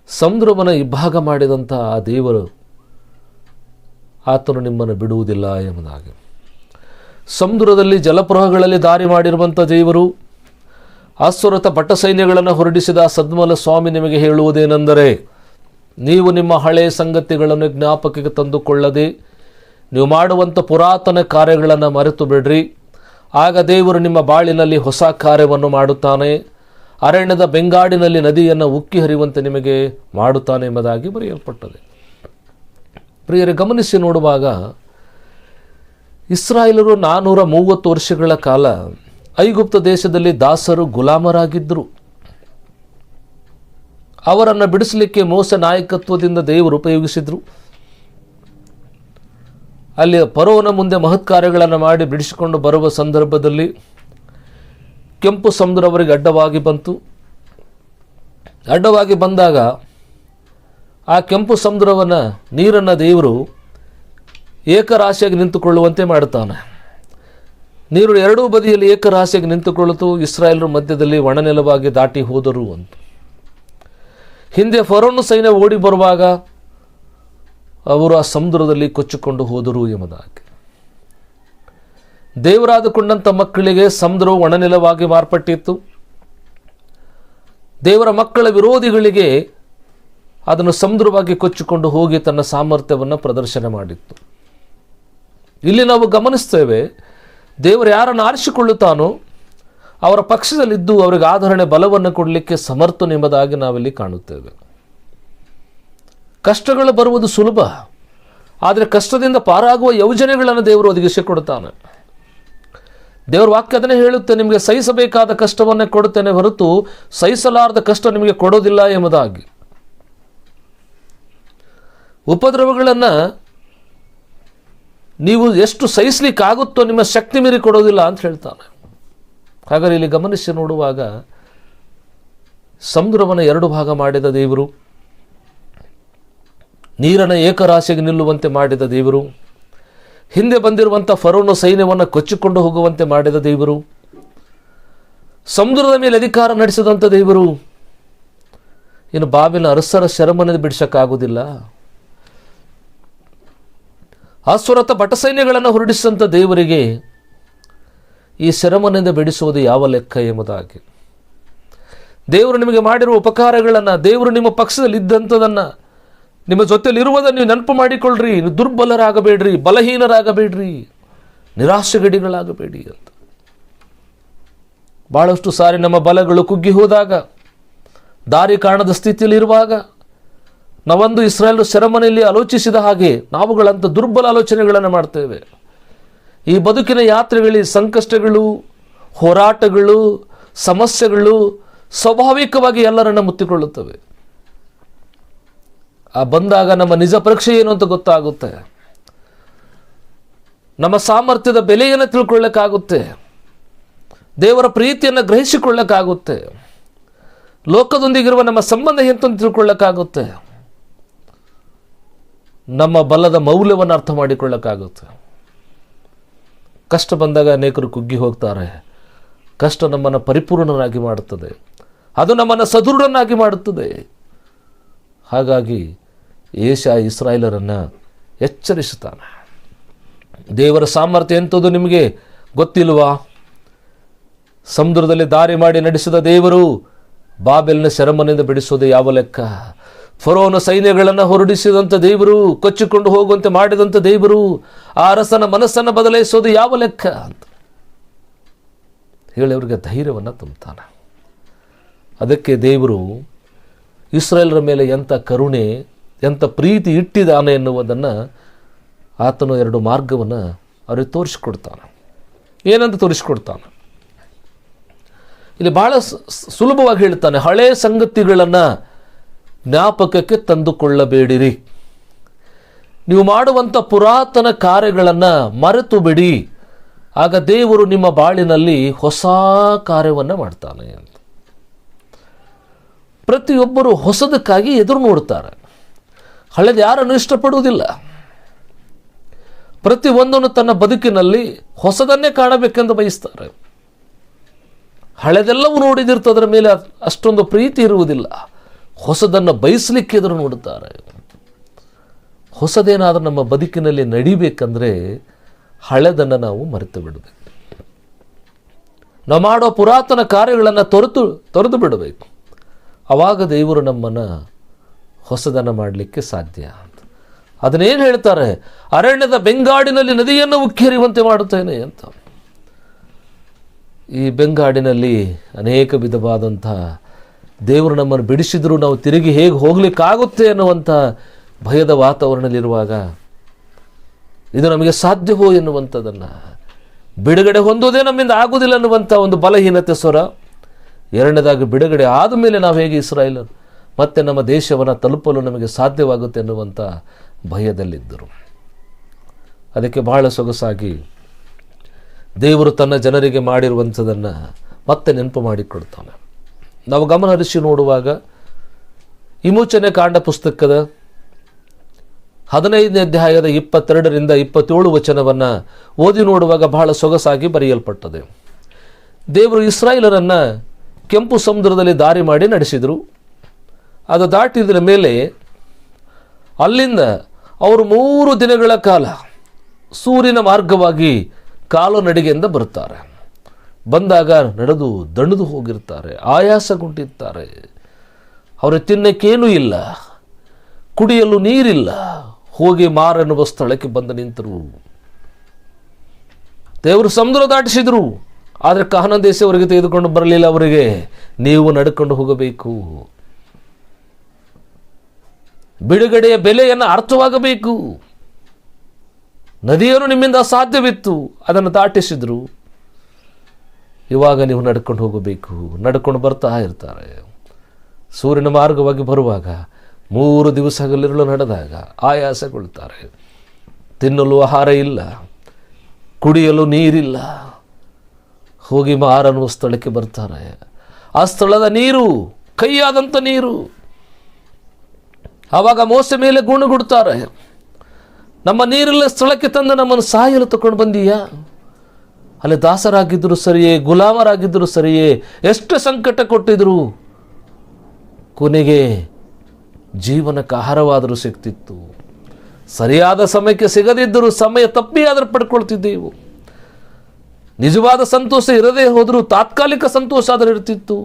ಸಮುದ್ರವನ್ನು ಇಬ್ಬಾಗ ಮಾಡಿದಂಥ ಆ ದೇವರು ಆತನು ನಿಮ್ಮನ್ನು ಬಿಡುವುದಿಲ್ಲ ಎಂಬುದಾಗಿ. ಸಮುದ್ರದಲ್ಲಿ ಜಲಪ್ರವಾಹಗಳಲ್ಲಿ ದಾರಿ ಮಾಡಿರುವಂಥ ದೇವರು, ಅಶ್ವರಥ ಭಟ ಸೈನ್ಯಗಳನ್ನು ಹೊರಡಿಸಿದ ಸದ್ಮಲ ಸ್ವಾಮಿ ನಿಮಗೆ ಹೇಳುವುದೇನೆಂದರೆ, ನೀವು ನಿಮ್ಮ ಹಳೆಯ ಸಂಗತಿಗಳನ್ನು ಜ್ಞಾಪಕಕ್ಕೆ ತಂದುಕೊಳ್ಳದೆ ನೀವು ಮಾಡುವಂಥ ಪುರಾತನ ಕಾರ್ಯಗಳನ್ನು ಮರೆತು ಬಿಡ್ರಿ. ಆಗ ದೇವರು ನಿಮ್ಮ ಬಾಳಿನಲ್ಲಿ ಹೊಸ ಕಾರ್ಯವನ್ನು ಮಾಡುತ್ತಾನೆ, ಅರಣ್ಯದ ಬೆಂಗಾಡಿನಲ್ಲಿ ನದಿಯನ್ನು ಉಕ್ಕಿ ಹರಿಯುವಂತೆ ನಿಮಗೆ ಮಾಡುತ್ತಾನೆ ಎಂಬುದಾಗಿ ಬರೆಯಲ್ಪಟ್ಟದೆ. ಪ್ರಿಯರೇ, ಗಮನಿಸಿ ನೋಡುವಾಗ ಇಸ್ರಾಯೇಲರು 430 ವರ್ಷಗಳ ಕಾಲ ಐಗುಪ್ತ ದೇಶದಲ್ಲಿ ದಾಸರು ಗುಲಾಮರಾಗಿದ್ದರು. ಅವರನ್ನು ಬಿಡಿಸಲಿಕ್ಕೆ ಮೋಸ ನಾಯಕತ್ವದಿಂದ ದೇವರು ಉಪಯೋಗಿಸಿದರು. ಅಲ್ಲಿ ಫರೋಹನ ಮುಂದೆ ಮಹತ್ ಕಾರ್ಯಗಳನ್ನು ಮಾಡಿ ಬಿಡಿಸಿಕೊಂಡು ಬರುವ ಸಂದರ್ಭದಲ್ಲಿ ಕೆಂಪು ಸಮುದ್ರ ಅವರಿಗೆ ಅಡ್ಡವಾಗಿ ಬಂತು. ಅಡ್ಡವಾಗಿ ಬಂದಾಗ ಆ ಕೆಂಪು ಸಮುದ್ರವನ್ನು ನೀರನ್ನು ದೇವರು ಏಕರಾಶಿಯಾಗಿ ನಿಂತುಕೊಳ್ಳುವಂತೆ ಮಾಡುತ್ತಾನೆ. ನೀರು ಎರಡೂ ಬದಿಯಲ್ಲಿ ಏಕರಾಶಿಯಾಗಿ ನಿಂತುಕೊಳ್ಳುತ್ತು. ಇಸ್ರಾಯೇಲರ ಮಧ್ಯದಲ್ಲಿ ಒಣನೆಲವಾಗಿ ದಾಟಿ ಹೋದರು ಅಂತ. ಹಿಂದೆ ಫರೋಹನ ಸೈನ್ಯ ಓಡಿ ಬರುವಾಗ ಅವರು ಆ ಸಮುದ್ರದಲ್ಲಿ ಕೊಚ್ಚಿಕೊಂಡು ಹೋದರು ಎಂಬುದಾಗಿ. ದೇವರಾದುಕೊಂಡಂಥ ಮಕ್ಕಳಿಗೆ ಸಮುದ್ರವು ಒಣನೆಲವಾಗಿ ಮಾರ್ಪಟ್ಟಿತ್ತು. ದೇವರ ಮಕ್ಕಳ ವಿರೋಧಿಗಳಿಗೆ ಅದನ್ನು ಸಮುದ್ರವಾಗಿ ಕೊಚ್ಚಿಕೊಂಡು ಹೋಗಿ ತನ್ನ ಸಾಮರ್ಥ್ಯವನ್ನು ಪ್ರದರ್ಶನ ಮಾಡಿತ್ತು. ಇಲ್ಲಿ ನಾವು ಗಮನಿಸ್ತೇವೆ, ದೇವರು ಯಾರನ್ನು ಆರಿಸಿಕೊಳ್ಳುತ್ತಾನೋ ಅವರ ಪಕ್ಷದಲ್ಲಿದ್ದು ಅವರಿಗೆ ಆಧರಣೆ ಬಲವನ್ನು ಕೊಡಲಿಕ್ಕೆ ಸಮರ್ಥನೆಂಬುದಾಗಿ ನಾವಿಲ್ಲಿ ಕಾಣುತ್ತೇವೆ. ಕಷ್ಟಗಳು ಬರುವುದು ಸುಲಭ, ಆದರೆ ಕಷ್ಟದಿಂದ ಪಾರಾಗುವ ಯೋಜನೆಗಳನ್ನು ದೇವರು ಒದಗಿಸಿಕೊಡುತ್ತಾನೆ. ದೇವರ ವಾಕ್ಯ ಅದನ್ನೇ ಹೇಳುತ್ತೆ, ನಿಮಗೆ ಸಹಿಸಬೇಕಾದ ಕಷ್ಟವನ್ನೇ ಕೊಡುತ್ತೇನೆ ಹೊರತು ಸಹಿಸಲಾರದ ಕಷ್ಟ ನಿಮಗೆ ಕೊಡೋದಿಲ್ಲ ಎಂಬುದಾಗಿ. ಉಪದ್ರವಗಳನ್ನು ನೀವು ಎಷ್ಟು ಸಹಿಸಲಿಕ್ಕಾಗುತ್ತೋ ನಿಮ್ಮ ಶಕ್ತಿ ಮೀರಿ ಕೊಡೋದಿಲ್ಲ ಅಂತ ಹೇಳ್ತಾನೆ. ಹಾಗಾದರೆ ಇಲ್ಲಿ ಗಮನಿಸಿ ನೋಡುವಾಗ ಸಮುದ್ರವನ್ನು 2 ಭಾಗ ಮಾಡಿದ ದೇವರು, ನೀರನ್ನು ಏಕರಾಶಿಯಾಗಿ ನಿಲ್ಲುವಂತೆ ಮಾಡಿದ ದೇವರು, ಹಿಂದೆ ಬಂದಿರುವಂಥ ಫರೋಹನ ಸೈನ್ಯವನ್ನು ಕೊಚ್ಚಿಕೊಂಡು ಹೋಗುವಂತೆ ಮಾಡಿದ ದೇವರು, ಸಮುದ್ರದ ಮೇಲೆ ಅಧಿಕಾರ ನಡೆಸಿದಂಥ ದೇವರು, ಇನ್ನು ಬಾಬಿಲ ಅರಸರ ಸೆರೆಮನೆ ಬಿಡಿಸೋಕ್ಕಾಗೋದಿಲ್ಲ. ಅಶ್ವರಥ ಭಟ ಸೈನ್ಯಗಳನ್ನು ಹೊರಡಿಸಿದಂಥ ದೇವರಿಗೆ ಈ ಸೆರೆಮನೆಯಿಂದ ಬಿಡಿಸುವುದು ಯಾವ ಲೆಕ್ಕ ಎಂಬುದಾಗಿ. ದೇವರು ನಿಮಗೆ ಮಾಡಿರುವ ಉಪಕಾರಗಳನ್ನು, ದೇವರು ನಿಮ್ಮ ಪಕ್ಷದಲ್ಲಿ ಇದ್ದಂಥದನ್ನು, ನಿಮ್ಮ ಜೊತೆಯಲ್ಲಿರುವುದನ್ನು ನೀವು ನೆನಪು ಮಾಡಿಕೊಳ್ಳ್ರಿ. ನೀವು ದುರ್ಬಲರಾಗಬೇಡ್ರಿ, ಬಲಹೀನರಾಗಬೇಡ್ರಿ, ನಿರಾಶೆಗಡಿಗಳಾಗಬೇಡಿ ಅಂತ. ಭಾಳಷ್ಟು ಸಾರಿ ನಮ್ಮ ಬಲಗಳು ಕುಗ್ಗಿ ಹೋದಾಗ, ದಾರಿ ಕಾಣದ ಸ್ಥಿತಿಯಲ್ಲಿರುವಾಗ, ನಾವೊಂದು ಇಸ್ರಾಯೇಲ್ ಸೆರೆಮನೆಯಲ್ಲಿ ಆಲೋಚಿಸಿದ ಹಾಗೆ ನಾವುಗಳಂಥ ದುರ್ಬಲ ಆಲೋಚನೆಗಳನ್ನು ಮಾಡ್ತೇವೆ. ಈ ಬದುಕಿನ ಯಾತ್ರೆಗಳಲ್ಲಿ ಸಂಕಷ್ಟಗಳು, ಹೋರಾಟಗಳು, ಸಮಸ್ಯೆಗಳು ಸ್ವಾಭಾವಿಕವಾಗಿ ಎಲ್ಲರನ್ನ ಮುತ್ತಿಕೊಳ್ಳುತ್ತವೆ. ಆ ಬಂದಾಗ ನಮ್ಮ ನಿಜ ಪರೀಕ್ಷೆ ಏನು ಅಂತ ಗೊತ್ತಾಗುತ್ತೆ. ನಮ್ಮ ಸಾಮರ್ಥ್ಯದ ಬೆಲೆಯನ್ನು ತಿಳ್ಕೊಳ್ಳೋಕ್ಕಾಗುತ್ತೆ. ದೇವರ ಪ್ರೀತಿಯನ್ನು ಗ್ರಹಿಸಿಕೊಳ್ಳಕ್ಕಾಗುತ್ತೆ. ಲೋಕದೊಂದಿಗಿರುವ ನಮ್ಮ ಸಂಬಂಧ ಎಂತಂದು ತಿಳ್ಕೊಳ್ಳಕ್ಕಾಗುತ್ತೆ. ನಮ್ಮ ಬಲದ ಮೌಲ್ಯವನ್ನು ಅರ್ಥ ಮಾಡಿಕೊಳ್ಳಕ್ಕಾಗುತ್ತೆ. ಕಷ್ಟ ಬಂದಾಗ ಅನೇಕರು ಕುಗ್ಗಿ ಹೋಗ್ತಾರೆ. ಕಷ್ಟ ನಮ್ಮನ್ನು ಪರಿಪೂರ್ಣನಾಗಿ ಮಾಡುತ್ತದೆ. ಅದು ನಮ್ಮನ್ನು ಸದೃಢನಾಗಿ ಮಾಡುತ್ತದೆ. ಹಾಗಾಗಿ ಏಷಯ ಇಸ್ರಾಯೇಲರನ್ನು ಎಚ್ಚರಿಸುತ್ತಾನೆ. ದೇವರ ಸಾಮರ್ಥ್ಯ ಎಂಥದ್ದು ನಿಮಗೆ ಗೊತ್ತಿಲ್ವಾ? ಸಮುದ್ರದಲ್ಲಿ ದಾರಿ ಮಾಡಿ ನಡೆಸಿದ ದೇವರು ಬಾಬೆಲಿನ ಸೆರೆಮನೆಯಿಂದ ಬಿಡಿಸೋದು ಯಾವ ಲೆಕ್ಕ? ಫರೋನ ಸೈನ್ಯಗಳನ್ನು ಹೊರಡಿಸಿದಂಥ ದೇವರು, ಕೊಚ್ಚಿಕೊಂಡು ಹೋಗುವಂತೆ ಮಾಡಿದಂಥ ದೇವರು ಆ ಅರಸನ ಮನಸ್ಸನ್ನು ಬದಲಾಯಿಸೋದು ಯಾವ ಲೆಕ್ಕ ಅಂತ ಹೇಳಿ ಅವರಿಗೆ ಧೈರ್ಯವನ್ನು ತುಂಬುತ್ತಾನೆ. ಅದಕ್ಕೆ ದೇವರು ಇಸ್ರಾಯೇಲರ ಮೇಲೆ ಎಂಥ ಕರುಣೆ, ಎಂಥ ಪ್ರೀತಿ ಇಟ್ಟಿದ್ದಾನೆ ಎನ್ನುವುದನ್ನು ಆತನು 2 ಮಾರ್ಗವನ್ನು ಅವರಿಗೆ ತೋರಿಸಿಕೊಡ್ತಾನೆ. ಏನಂತ ತೋರಿಸಿಕೊಡ್ತಾನೆ? ಇಲ್ಲಿ ಬಹಳ ಸುಲಭವಾಗಿ ಹೇಳ್ತಾನೆ, ಹಳೆಯ ಸಂಗತಿಗಳನ್ನು ಜ್ಞಾಪಕಕ್ಕೆ ತಂದುಕೊಳ್ಳಬೇಡಿರಿ. ನೀವು ಮಾಡುವಂಥ ಪುರಾತನ ಕಾರ್ಯಗಳನ್ನು ಮರೆತು ಬಿಡಿ. ಆಗ ದೇವರು ನಿಮ್ಮ ಬಾಳಿನಲ್ಲಿ ಹೊಸ ಕಾರ್ಯವನ್ನು ಮಾಡ್ತಾನೆ ಅಂತ. ಪ್ರತಿಯೊಬ್ಬರು ಹೊಸದಕ್ಕಾಗಿ ಎದುರು ನೋಡ್ತಾರೆ. ಹಳೆದು ಯಾರನ್ನು ಇಷ್ಟಪಡುವುದಿಲ್ಲ. ಪ್ರತಿಯೊಂದನ್ನು ತನ್ನ ಬದುಕಿನಲ್ಲಿ ಹೊಸದನ್ನೇ ಕಾಣಬೇಕೆಂದು ಬಯಸ್ತಾರೆ. ಹಳೆದೆಲ್ಲವೂ ನೋಡಿದಿರ್ತದೆ, ಅದರ ಮೇಲೆ ಅಷ್ಟೊಂದು ಪ್ರೀತಿ ಇರುವುದಿಲ್ಲ. ಹೊಸದನ್ನು ಬಯಸಲಿಕ್ಕೆ ಎದುರು ನೋಡುತ್ತಾರೆ. ಹೊಸದೇನಾದರೂ ನಮ್ಮ ಬದುಕಿನಲ್ಲಿ ನಡಿಬೇಕಂದ್ರೆ ಹಳೆದನ್ನು ನಾವು ಮರೆತು ಬಿಡಬೇಕು. ನಾವು ಮಾಡೋ ಪುರಾತನ ಕಾರ್ಯಗಳನ್ನು ತೊರೆದು ಬಿಡಬೇಕು. ಆವಾಗ ದೇವರು ನಮ್ಮನ್ನು ಹೊಸದನ್ನು ಮಾಡಲಿಕ್ಕೆ ಸಾಧ್ಯ ಅಂತ. ಅದನ್ನೇನು ಹೇಳ್ತಾರೆ? ಅರಣ್ಯದ ಬೆಂಗಾಡಿನಲ್ಲಿ ನದಿಯನ್ನು ಉಕ್ಕೇರಿಯುವಂತೆ ಮಾಡುತ್ತೇನೆ ಅಂತ. ಈ ಬೆಂಗಾಡಿನಲ್ಲಿ ಅನೇಕ ವಿಧವಾದಂಥ ದೇವರು ನಮ್ಮನ್ನು ಬಿಡಿಸಿದರೂ ನಾವು ತಿರುಗಿ ಹೇಗೆ ಹೋಗಲಿಕ್ಕಾಗುತ್ತೆ ಅನ್ನುವಂಥ ಭಯದ ವಾತಾವರಣದಲ್ಲಿರುವಾಗ ಇದು ನಮಗೆ ಸಾಧ್ಯವೋ ಎನ್ನುವಂಥದ್ದನ್ನು, ಬಿಡುಗಡೆ ಹೊಂದೋದೇ ನಮ್ಮಿಂದ ಆಗುವುದಿಲ್ಲ ಅನ್ನುವಂಥ ಒಂದು ಬಲಹೀನತೆ ಸ್ವರ. ಎರಡನೇದಾಗಿ ಬಿಡುಗಡೆ ಆದ ಮೇಲೆ ನಾವು ಹೇಗೆ ಇಸ್ರಾಯೇಲ್ ಮತ್ತೆ ನಮ್ಮ ದೇಶವನ್ನು ತಲುಪಲು ನಮಗೆ ಸಾಧ್ಯವಾಗುತ್ತೆ ಎನ್ನುವಂಥ ಭಯದಲ್ಲಿದ್ದರು. ಅದಕ್ಕೆ ಬಹಳ ಸೊಗಸಾಗಿ ದೇವರು ತನ್ನ ಜನರಿಗೆ ಮಾಡಿರುವಂಥದ್ದನ್ನು ಮತ್ತೆ ನೆನಪು ಮಾಡಿಕೊಡ್ತಾನೆ. ನಾವು ಗಮನ ಹರಿಸಿ ನೋಡುವಾಗ ವಿಮೋಚನೆ ಕಾಂಡ ಪುಸ್ತಕದ 15ನೇ ಅಧ್ಯಾಯದ 22ರಿಂದ 27 ವಚನವನ್ನು ಓದಿ ನೋಡುವಾಗ ಬಹಳ ಸೊಗಸಾಗಿ ಬರೆಯಲ್ಪಟ್ಟದೆ. ದೇವರು ಇಸ್ರಾಯೇಲರನ್ನು ಕೆಂಪು ಸಮುದ್ರದಲ್ಲಿ ದಾರಿ ಮಾಡಿ ನಡೆಸಿದರು. ಅದು ದಾಟಿದ ಮೇಲೆ ಅಲ್ಲಿಂದ ಅವರು 3 ದಿನಗಳ ಕಾಲ ಸೂರ್ಯನ ಮಾರ್ಗವಾಗಿ ಕಾಲು ನಡಿಗೆಯಿಂದ ಬರುತ್ತಾರೆ. ಬಂದಾಗ ನಡೆದು ದಣಿದು ಹೋಗಿರ್ತಾರೆ, ಆಯಾಸಗೊಂಡಿರ್ತಾರೆ. ಅವರ ತಿನ್ನಕ್ಕೇನೂ ಇಲ್ಲ, ಕುಡಿಯಲು ನೀರಿಲ್ಲ. ಹೋಗಿ ಮಾರ್ ಎನ್ನುವ ಸ್ಥಳಕ್ಕೆ ಬಂದು ನಿಂತರು. ದೇವರು ಸಮುದ್ರ ದಾಟಿಸಿದರು, ಆದರೆ ಕಾನಾನ್ ದೇಶ ಅವರಿಗೆ ತೆಗೆದುಕೊಂಡು ಬರಲಿಲ್ಲ. ಅವರಿಗೆ ನೀವು ನಡ್ಕೊಂಡು ಹೋಗಬೇಕು. ಬಿಡುಗಡೆಯ ಬೆಲೆಯನ್ನು ಅರ್ಥವಾಗಬೇಕು. ನದಿಯನ್ನು ನಿಮ್ಮಿಂದ ಅಸಾಧ್ಯವಿತ್ತು, ಅದನ್ನು ದಾಟಿಸಿದ್ರು. ಇವಾಗ ನೀವು ನಡ್ಕೊಂಡು ಹೋಗಬೇಕು. ನಡ್ಕೊಂಡು ಬರ್ತಾ ಇರ್ತಾರೆ. ಸೂರ್ಯನ ಮಾರ್ಗವಾಗಿ ಬರುವಾಗ 3 ದಿವಸ ಹಗಲಿರುಳು ನಡೆದಾಗ ಆಯಾಸಗೊಳ್ತಾರೆ. ತಿನ್ನಲು ಆಹಾರ ಇಲ್ಲ, ಕುಡಿಯಲು ನೀರಿಲ್ಲ. ಹೋಗಿ ಮಾರ್ ಅನ್ನುವ ಸ್ಥಳಕ್ಕೆ ಬರ್ತಾರೆ. ಆ ಸ್ಥಳದ ನೀರು ಕೈಯಾದಂಥ ನೀರು. ಆವಾಗ ಮೋಸೆ ಮೇಲೆ ಗುಣಗುಡ್ತಾರೆ. ನಮ್ಮ ನೀರಿಲ್ಲ ಸ್ಥಳಕ್ಕೆ ತಂದು ನಮ್ಮನ್ನು ಸಾಯಲು ತಗೊಂಡು ಬಂದೀಯಾ? ಅಲ್ಲಿ ದಾಸರಾಗಿದ್ದರು ಸರಿಯೇ, ಗುಲಾಮರಾಗಿದ್ದರು ಸರಿಯೇ, ಎಷ್ಟು ಸಂಕಟ ಕೊಟ್ಟಿದ್ರು, ಕೊನೆಗೆ ಜೀವನಕ್ಕೆ ಆಹಾರವಾದರೂ ಸಿಗ್ತಿತ್ತು. ಸರಿಯಾದ ಸಮಯಕ್ಕೆ ಸಿಗದಿದ್ದರೂ ಸಮಯ ತಪ್ಪಿಯಾದರೂ ಪಡ್ಕೊಳ್ತಿದ್ದೆವು. ನಿಜವಾದ ಸಂತೋಷ ಇರದೇ ಹೋದರೂ ತಾತ್ಕಾಲಿಕ ಸಂತೋಷ ಆದರೂ ಇರ್ತಿತ್ತು.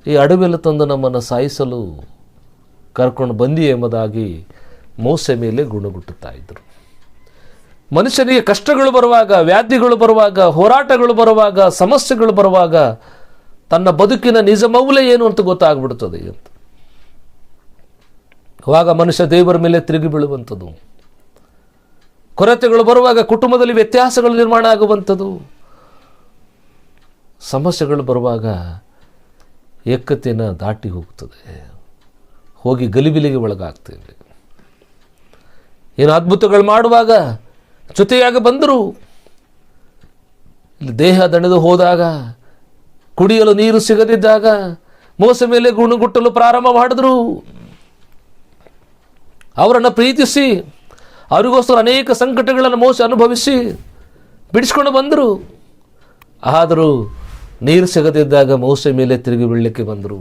ಈ ಅಡವೆಲ್ಲ ತಂದು ನಮ್ಮನ್ನು ಸಾಯಿಸಲು ಕರ್ಕೊಂಡು ಬಂದಿ ಎಂಬುದಾಗಿ ಮೋಸೆ ಮೇಲೆ ಗುಣಗುಟ್ಟುತ್ತಾ ಇದ್ದರು. ಮನುಷ್ಯನಿಗೆ ಕಷ್ಟಗಳು ಬರುವಾಗ, ವ್ಯಾಧಿಗಳು ಬರುವಾಗ, ಹೋರಾಟಗಳು ಬರುವಾಗ, ಸಮಸ್ಯೆಗಳು ಬರುವಾಗ ತನ್ನ ಬದುಕಿನ ನಿಜ ಮೌಲ್ಯ ಏನು ಅಂತ ಗೊತ್ತಾಗ್ಬಿಡ್ತದೆ ಅಂತ. ಆವಾಗ ಮನುಷ್ಯ ದೇವರ ಮೇಲೆ ತಿರುಗಿ ಬೀಳುವಂಥದ್ದು. ಕೊರತೆಗಳು ಬರುವಾಗ ಕುಟುಂಬದಲ್ಲಿ ವ್ಯತ್ಯಾಸಗಳು ನಿರ್ಮಾಣ ಆಗುವಂಥದ್ದು. ಸಮಸ್ಯೆಗಳು ಬರುವಾಗ ಏಕತೆಯನ್ನು ದಾಟಿ ಹೋಗ್ತದೆ, ಹೋಗಿ ಗಲಿಬಿಲಿಗೆ ಒಳಗಾಗ್ತೇವೆ. ಏನು ಅದ್ಭುತಗಳು ಮಾಡುವಾಗ ಜೊತೆಯಾಗಿ ಬಂದರು, ಇಲ್ಲಿ ದೇಹ ದಣಿದು ಹೋದಾಗ, ಕುಡಿಯಲು ನೀರು ಸಿಗದಿದ್ದಾಗ ಮೋಸ ಮೇಲೆ ಗುಣಗುಟ್ಟಲು ಪ್ರಾರಂಭ ಮಾಡಿದ್ರು. ಅವರನ್ನು ಪ್ರೀತಿಸಿ ಅವರಿಗೋಸ್ಕರ ಅನೇಕ ಸಂಕಟಗಳನ್ನು ಮೋಸ ಅನುಭವಿಸಿ ಬಿಡಿಸ್ಕೊಂಡು ಬಂದರು. ಆದರೂ ನೀರು ಸಿಗದಿದ್ದಾಗ ಮೋಸ ಮೇಲೆ ತಿರುಗಿ ಬೀಳಲಿಕ್ಕೆ ಬಂದರು.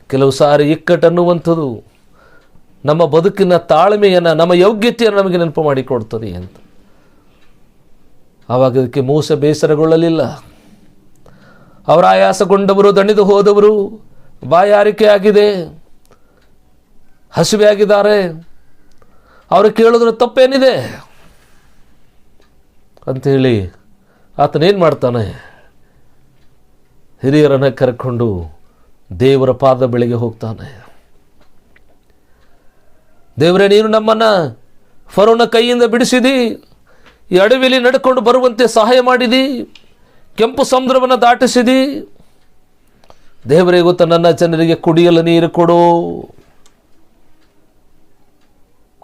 ಕೆಲವು ಸಾರಿ ಇಕ್ಕಟ್ಟನ್ನುವಂಥದ್ದು ನಮ್ಮ ಬದುಕಿನ ತಾಳ್ಮೆಯನ್ನು, ನಮ್ಮ ಯೋಗ್ಯತೆಯನ್ನು ನಮಗೆ ನೆನಪು ಮಾಡಿಕೊಡ್ತದೆ ಅಂತ. ಆವಾಗ ಅದಕ್ಕೆ ಮೋಸ ಬೇಸರಗೊಳ್ಳಲಿಲ್ಲ. ಅವರ ಆಯಾಸಗೊಂಡವರು, ದಣಿದು ಹೋದವರು, ಬಾಯಾರಿಕೆ ಆಗಿದೆ, ಹಸಿವೆ ಆಗಿದ್ದಾರೆ, ಅವರು ಕೇಳಿದ್ರೆ ತಪ್ಪೇನಿದೆ ಅಂಥೇಳಿ ಆತನೇನು ಮಾಡ್ತಾನೆ, ಹಿರಿಯರನ್ನು ಕರೆಕೊಂಡು ದೇವರ ಪಾದ ಬಳಿಗೆ ಹೋಗ್ತಾನೆ. ದೇವರೇ, ನೀನು ನಮ್ಮನ್ನು ಫರೋನ ಕೈಯಿಂದ ಬಿಡಿಸಿದಿ, ಈ ಅಡವಿಲಿ ನಡ್ಕೊಂಡು ಬರುವಂತೆ ಸಹಾಯ ಮಾಡಿದಿ, ಕೆಂಪು ಸಮುದ್ರವನ್ನು ದಾಟಿಸಿದಿ. ದೇವರೇ, ಗೊತ್ತ ನನ್ನ ಜನರಿಗೆ ಕುಡಿಯಲು ನೀರು ಕೊಡು.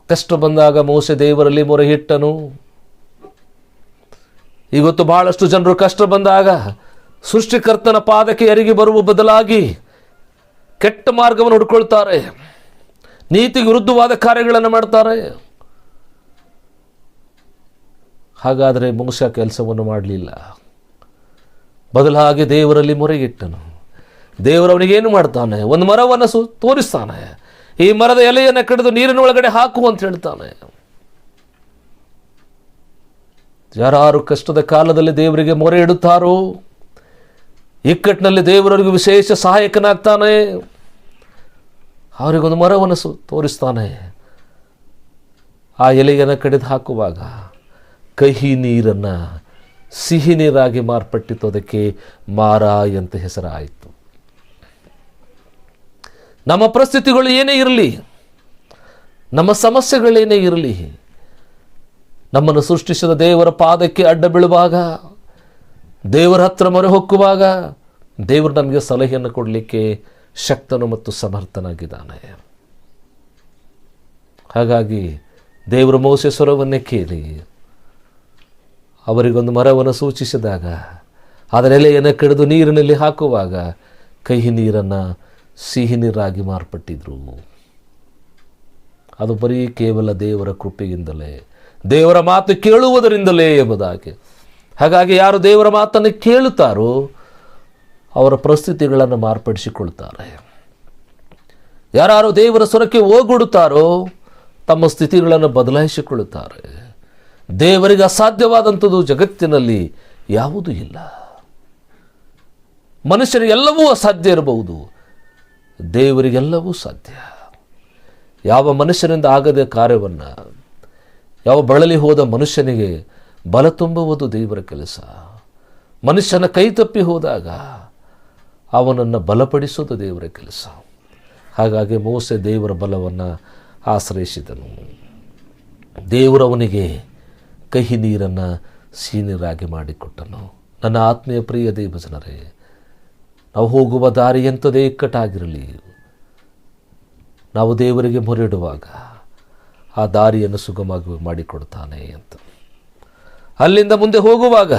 ಕಷ್ಟ ಬಂದಾಗ ಮೋಸೆ ದೇವರಲ್ಲಿ ಮೊರೆಯಿಟ್ಟನು. ಇವತ್ತು ಬಹಳಷ್ಟು ಜನರು ಕಷ್ಟ ಬಂದಾಗ ಸೃಷ್ಟಿಕರ್ತನ ಪಾದಕ್ಕೆ ಎರಗಿ ಬರುವ ಬದಲಾಗಿ ಕೆಟ್ಟ ಮಾರ್ಗವನ್ನು ಹುಡ್ಕೊಳ್ತಾರೆ, ನೀತಿಗೆ ವಿರುದ್ಧವಾದ ಕಾರ್ಯಗಳನ್ನು ಮಾಡ್ತಾರೆ. ಹಾಗಾದರೆ ಮೋಸ ಕೆಲಸವನ್ನು ಮಾಡಲಿಲ್ಲ, ಬದಲಾಗಿ ದೇವರಲ್ಲಿ ಮೊರೆಯಿಟ್ಟನು. ದೇವರವನಿಗೇನು ಮಾಡ್ತಾನೆ, ಒಂದು ಮರವನ್ನು ತೋರಿಸ್ತಾನೆ, ಈ ಮರದ ಎಲೆಯನ್ನು ಕಡಿದು ನೀರಿನ ಒಳಗಡೆ ಹಾಕು ಅಂತ ಹೇಳ್ತಾನೆ. ಯಾರು ಕಷ್ಟದ ಕಾಲದಲ್ಲಿ ದೇವರಿಗೆ ಮೊರೆ ಇಡುತ್ತಾರೋ, ಇಕ್ಕಟ್ಟಿನಲ್ಲಿ ದೇವರವರಿಗೆ ವಿಶೇಷ ಸಹಾಯಕನಾಗ್ತಾನೆ. ಅವರಿಗೊಂದು ಮರವನ್ನು ತೋರಿಸ್ತಾನೆ. ಆ ಎಲೆಯನ್ನು ಕಡಿದು ಹಾಕುವಾಗ ಕಹಿ ನೀರನ್ನು ಸಿಹಿ ನೀರಾಗಿ ಮಾರ್ಪಟ್ಟಿತ್ತು. ಅದಕ್ಕೆ ಮಾರ ಅಂತ ಹೆಸರಾಯಿತು. ನಮ್ಮ ಪರಿಸ್ಥಿತಿಗಳು ಏನೇ ಇರಲಿ, ನಮ್ಮ ಸಮಸ್ಯೆಗಳೇನೇ ಇರಲಿ, ನಮ್ಮನ್ನು ಸೃಷ್ಟಿಸಿದ ದೇವರ ಪಾದಕ್ಕೆ ಅಡ್ಡ ಬೀಳುವಾಗ, ದೇವರ ಹತ್ರ ಮೊರೆ ಹೊಕ್ಕುವಾಗ ದೇವರು ನಮಗೆ ಸಲಹೆಯನ್ನು ಕೊಡಲಿಕ್ಕೆ ಶಕ್ತನು ಮತ್ತು ಸಮರ್ಥನಾಗಿದ್ದಾನೆ. ಹಾಗಾಗಿ ದೇವರ ಮೋಸೆ ಸ್ವರವನ್ನೇ ಕೇಳಿ ಅವರಿಗೊಂದು ಮರವನ್ನು ಸೂಚಿಸಿದಾಗ ಅದರ ಎಲೆಯನ್ನು ಕಡಿದು ನೀರಿನಲ್ಲಿ ಹಾಕುವಾಗ ಕಹಿ ನೀರನ್ನು ಸಿಹಿ ನೀರಾಗಿ ಮಾರ್ಪಟ್ಟಿದ್ರು. ಅದು ಬರೀ ಕೇವಲ ದೇವರ ಕೃಪೆಯಿಂದಲೇ, ದೇವರ ಮಾತು ಕೇಳುವುದರಿಂದಲೇ ಎಂಬುದಾಗಿ. ಹಾಗಾಗಿ ಯಾರು ದೇವರ ಮಾತನ್ನು ಕೇಳುತ್ತಾರೋ ಅವರ ಪರಿಸ್ಥಿತಿಗಳನ್ನು ಮಾರ್ಪಡಿಸಿಕೊಳ್ತಾರೆ. ಯಾರು ದೇವರ ಸ್ವರಕ್ಕೆ ಓಗೊಡುತ್ತಾರೋ ತಮ್ಮ ಸ್ಥಿತಿಗಳನ್ನು ಬದಲಾಯಿಸಿಕೊಳ್ಳುತ್ತಾರೆ. ದೇವರಿಗೆ ಅಸಾಧ್ಯವಾದಂಥದ್ದು ಜಗತ್ತಿನಲ್ಲಿ ಯಾವುದೂ ಇಲ್ಲ. ಮನುಷ್ಯರಿಗೆ ಎಲ್ಲವೂ ಅಸಾಧ್ಯ ಇರಬಹುದು, ದೇವರಿಗೆಲ್ಲವೂ ಸಾಧ್ಯ. ಯಾವ ಮನುಷ್ಯನಿಂದ ಆಗದ ಕಾರ್ಯವನ್ನು, ಯಾವ ಬಳಲಿ ಹೋದ ಮನುಷ್ಯನಿಗೆ ಬಲ ತುಂಬುವುದು ದೇವರ ಕೆಲಸ. ಮನುಷ್ಯನ ಕೈ ತಪ್ಪಿ ಹೋದಾಗ ಅವನನ್ನು ಬಲಪಡಿಸೋದು ದೇವರ ಕೆಲಸ. ಹಾಗಾಗಿ ಮೋಸೆ ದೇವರ ಬಲವನ್ನು ಆಶ್ರಯಿಸಿದನು. ದೇವರವನಿಗೆ ಕಹಿ ನೀರನ್ನು ಸಿಹಿ ನೀರಾಗಿ ಮಾಡಿಕೊಟ್ಟನು. ನನ್ನ ಆತ್ಮೀಯ ಪ್ರಿಯ ದೇವಜನರೇ, ನಾವು ಹೋಗುವ ದಾರಿ ಎಂಥದೇ ಇಕ್ಕಟ್ಟಾಗಿರಲಿ, ನಾವು ದೇವರಿಗೆ ಮೊರೆಯಿಡುವಾಗ ಆ ದಾರಿಯನ್ನು ಸುಗಮವಾಗಿ ಮಾಡಿಕೊಡ್ತಾನೆ ಅಂತ. ಅಲ್ಲಿಂದ ಮುಂದೆ ಹೋಗುವಾಗ